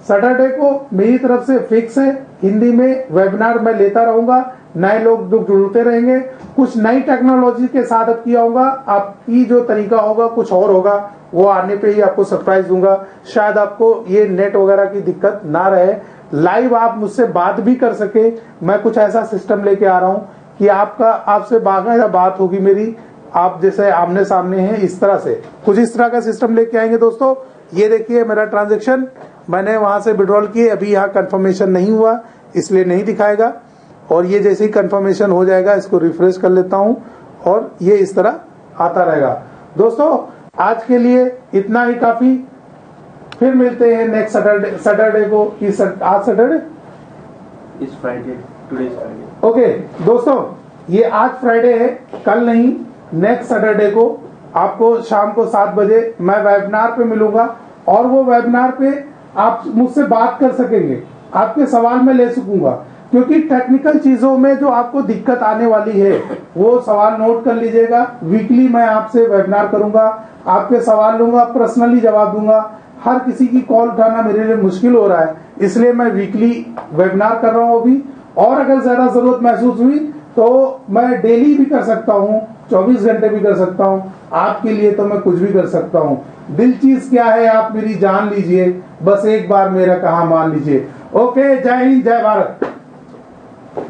सैटरडे को मेरी तरफ से फिक्स है। हिंदी में वेबिनार मैं लेता रहूंगा, नए लोग जो जुड़ते रहेंगे, कुछ नई टेक्नोलॉजी के साथ अब किया होगा। आपकी जो तरीका होगा कुछ और होगा, वो आने पे ही आपको सरप्राइज दूंगा। शायद आपको ये नेट वगैरह की दिक्कत ना रहे, लाइव आप मुझसे बात भी कर सके। मैं कुछ ऐसा सिस्टम लेके आ रहा हूँ कि आपसे बाकायदा बात होगी मेरी, आप जैसे आमने सामने हैं इस तरह से, कुछ इस तरह का सिस्टम लेके आएंगे दोस्तों। ये देखिए मेरा ट्रांजैक्शन मैंने वहां से विड्रॉल किए, अभी यहाँ कंफर्मेशन नहीं हुआ इसलिए नहीं दिखाएगा, और ये जैसे ही कंफर्मेशन हो जाएगा इसको रिफ्रेश कर लेता हूं और ये इस तरह आता रहेगा। दोस्तों आज के लिए इतना ही काफी, फिर मिलते हैं नेक्स्ट सैटरडे को। आज सैटरडे, इस Friday, today is Friday. Okay दोस्तों, ये आज फ्राइडे है, कल नहीं नेक्स्ट सैटरडे को आपको शाम को 7 बजे मैं वेबिनार पे मिलूंगा और वो वेबिनार पे आप मुझसे बात कर सकेंगे, आपके सवाल मैं ले सकूंगा, क्योंकि टेक्निकल चीजों में जो आपको दिक्कत आने वाली है वो सवाल नोट कर लीजिएगा। वीकली मैं आपसे वेबिनार करूंगा, आपके सवाल लूंगा, पर्सनली जवाब दूंगा। हर किसी की कॉल उठाना मेरे लिए मुश्किल हो रहा है, इसलिए मैं वीकली वेबिनार कर रहा हूं अभी। और अगर ज्यादा जरूरत महसूस हुई तो मैं डेली भी कर सकता हूं, 24 घंटे भी कर सकता हूं। आपके लिए तो मैं कुछ भी कर सकता हूं। दिल चीज क्या है आप मेरी जान लीजिए, बस एक बार मेरा कहा मान लीजिए। ओके, जय हिंद, जय भारत।